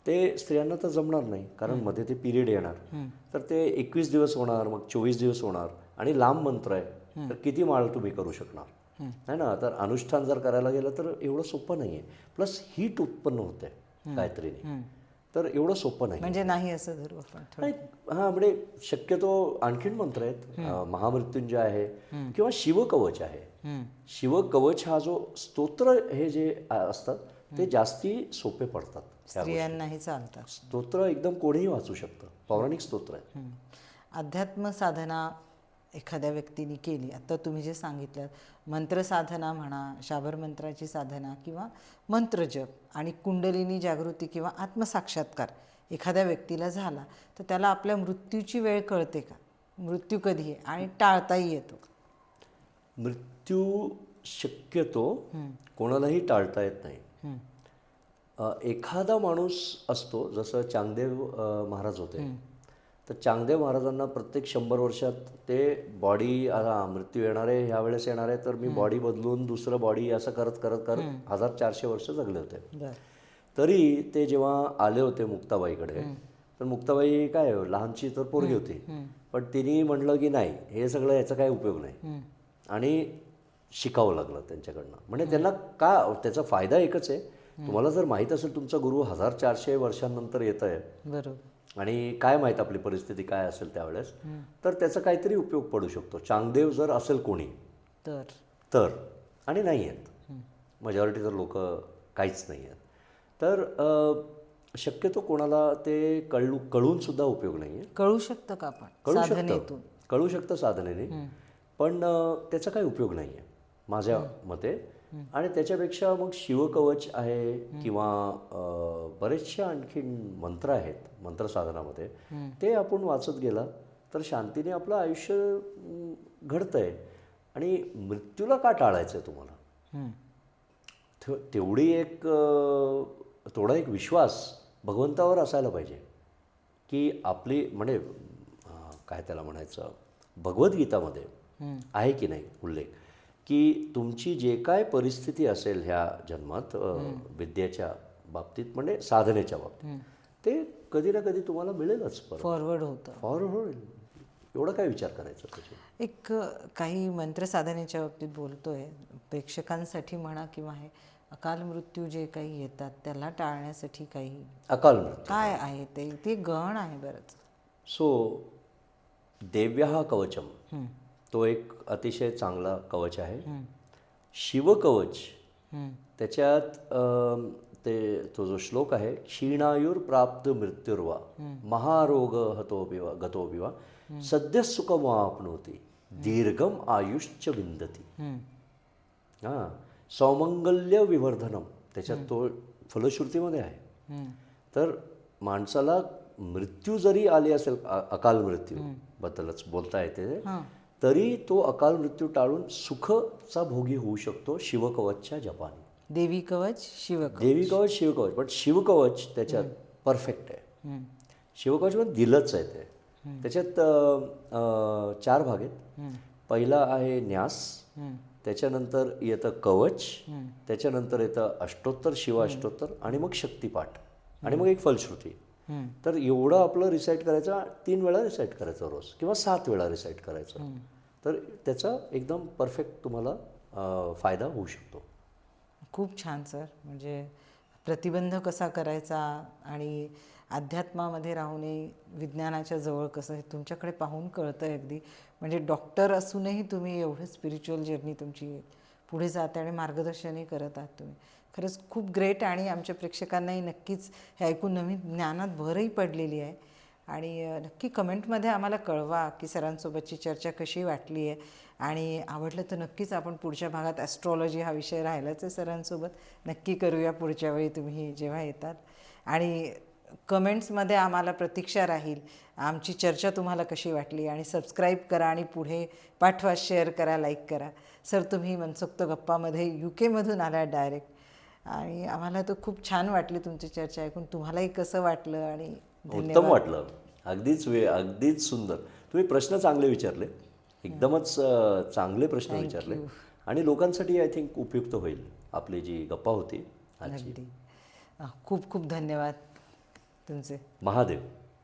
ते स्त्रियांना तर जमणार नाही, कारण मध्ये ते पिरियड येणार. तर ते 21 दिवस होणार, मग 24 दिवस होणार, आणि लांब मंत्र आहे, तर किती माळ तुम्ही करू शकणार, है ना? तर अनुष्ठान जर करायला गेलं तर एवढं सोपं नाही आहे. प्लस हीट उत्पन्न होते गायत्रीने, तर एवढं सोपं नाही. म्हणजे नाही असं धरू आपण. नाही, हां, म्हणजे शक्यतो आणखीन मंत्र आहेत. महामृत्युंजय आहे किंवा शिवकवच आहे. शिवकवच हा जो स्तोत्र हे जे असतात ते जास्ती सोपे पडतात. स्त्रियांनाही चालतात. स्तोत्र एकदम कोणीही वाचू शकतं, पौराणिक स्तोत्र आहे. अध्यात्म साधना एखाद्या व्यक्तीने केली, आता तुम्ही जे सांगितलं, मंत्रसाधना म्हणा, शाबर मंत्राची साधना किंवा मंत्रजप आणि कुंडलिनी जागृती किंवा आत्मसाक्षात्कार एखाद्या व्यक्तीला झाला तर त्याला आपल्या मृत्यूची वेळ कळते का? मृत्यू कधी आहे आणि टाळताही येतो? मृत्यू शक्यतो कोणालाही टाळता येत नाही. एखादा माणूस असतो, जसं चांगदेव महाराज होते, तर चांगदेव महाराजांना प्रत्येक 100 वर्षात ते बॉडी मृत्यू येणार आहे, ह्या वेळेस येणार आहे, तर मी बॉडी बदलून दुसरं बॉडी असं करत करत करत 1400 वर्ष जगले होते. तरी ते जेव्हा आले होते मुक्ताबाईकडे, तर मुक्ताबाई काय लहानची तर पोरगी होती, पण तिने म्हटलं की नाही, हे सगळं याचा काही उपयोग नाही, आणि शिकावं लागलं त्यांच्याकडनं. म्हणजे त्यांना का, त्याचा फायदा एकच आहे, तुम्हाला जर माहीत असेल तुमचा गुरु 1400 वर्षांनंतर येत आहे, बरोबर, आणि काय माहीत आपली परिस्थिती काय असेल त्यावेळेस, तर त्याचा काहीतरी उपयोग पडू शकतो. चांगदेव जर असेल कोणी तर आणि नाही आहेत, मेजॉरिटी तर लोक काहीच नाही आहेत, तर शक्यतो कोणाला ते कळून सुद्धा उपयोग नाही आहे. कळू शकतं का आपण साधनेतून? कळू शकतं साधनेने, पण त्याचा काही उपयोग नाही आहे माझ्या मते. आणि त्याच्यापेक्षा मग शिवकवच आहे किंवा बरेचसे आणखीन मंत्र आहेत मंत्रसाधनामध्ये, ते आपण वाचत गेला तर शांतीने आपलं आयुष्य घडतं आहे. आणि मृत्यूला का टाळायचं आहे तुम्हाला? थोडा एक विश्वास भगवंतावर असायला पाहिजे की आपली, म्हणजे काय त्याला म्हणायचं, भगवद्गीतामध्ये आहे की नाही उल्लेख की तुमची जे काय परिस्थिती असेल ह्या जन्मात विद्येच्या बाबतीत, म्हणजे साधनेच्या बाबतीत, ते कधी ना कधी तुम्हाला मिळेलच. फॉरवर्ड होईल. एवढं काय विचार करायचं त्याचे. एक काही मंत्रसाधनेच्या बाबतीत बोलतोय, प्रेक्षकांसाठी म्हणा किंवा हे अकाल मृत्यू जे काही येतात त्याला टाळण्यासाठी काही अकाल मृत्यू काय आहे? ते गहन आहे बरंच. सो देव्यः कवचम, तो एक अतिशय चांगला कवच आहे. शिवकवच, त्याच्यात तो जो श्लोक आहे, क्षीणायुर प्राप्त मृत्युर्वा महारोग गतो विवा सद्य सुखमाप्नोति दीर्घम आयुष्च विंदती. हां, सौमंगल्य विवर्धनम, त्याच्यात तो फलश्रुतीमध्ये आहे. तर माणसाला मृत्यू जरी आली असेल, अकाल मृत्यू बद्दलच बोलता येते, तरी तो अकाल मृत्यू टाळून सुखचा भोगी होऊ शकतो शिवकवचच्या जपाने. देवी कवच शिवकवच. देवी कवच शिवकवच, पण शिवकवच त्याच्यात परफेक्ट आहे. शिवकवच पण दिलंच आहे ते. त्याच्यात 4 भाग आहेत. पहिला आहे न्यास, त्याच्यानंतर येतं कवच, त्याच्यानंतर येतं अष्टोत्तर, शिवाष्टोत्तर, आणि मग शक्तिपाठ, आणि मग एक फलश्रुती. तर एवढं आपलं रिसाईट करायचं, 3 वेळा रिसाईट करायचं रोज, किंवा 7 वेळा रिसाईट करायचं. तर त्याचा एकदम परफेक्ट तुम्हाला फायदा होऊ शकतो. खूप छान सर. म्हणजे प्रतिबंध कसा करायचा आणि अध्यात्मामध्ये राहूनही विज्ञानाच्या जवळ कसं, हे तुमच्याकडे पाहून कळतं आहे अगदी. म्हणजे डॉक्टर असूनही तुम्ही एवढं स्पिरिच्युअल जर्नी तुमची पुढे जाते आणि मार्गदर्शनही करत आहात तुम्ही. खरंच खूप ग्रेट. आणि आमच्या प्रेक्षकांनाही नक्कीच हे ऐकून नवीन ज्ञानात भरही पडलेली आहे. आणि नक्की कमेंटमध्ये आम्हाला कळवा की सरांसोबतची चर्चा कशी वाटली आहे. आणि आवडलं तर नक्कीच आपण पुढच्या भागात ॲस्ट्रॉलॉजी हा विषय राहिलाच आहे सरांसोबत, नक्की करूया पुढच्या वेळी तुम्ही जेव्हा येतात. आणि कमेंट्समध्ये आम्हाला प्रतीक्षा राहील आमची चर्चा तुम्हाला कशी वाटली. आणि सबस्क्राईब करा आणि पुढे पाठवा, शेअर करा, लाईक करा. सर तुम्ही मनसोक्त गप्पामध्ये UK मधून आला डायरेक्ट, आणि आम्हाला तर खूप छान वाटली तुमची चर्चा ऐकून. तुम्हालाही कसं वाटलं? आणि उत्तम वाटलं. अगदीच सुंदर. तुम्ही प्रश्न चांगले विचारले, एकदमच चांगले प्रश्न विचारले, आणि लोकांसाठी आय थिंक उपयुक्त होईल आपली जी गप्पा होती आजची. अगदी खूप खूप धन्यवाद तुमचे. महादेव.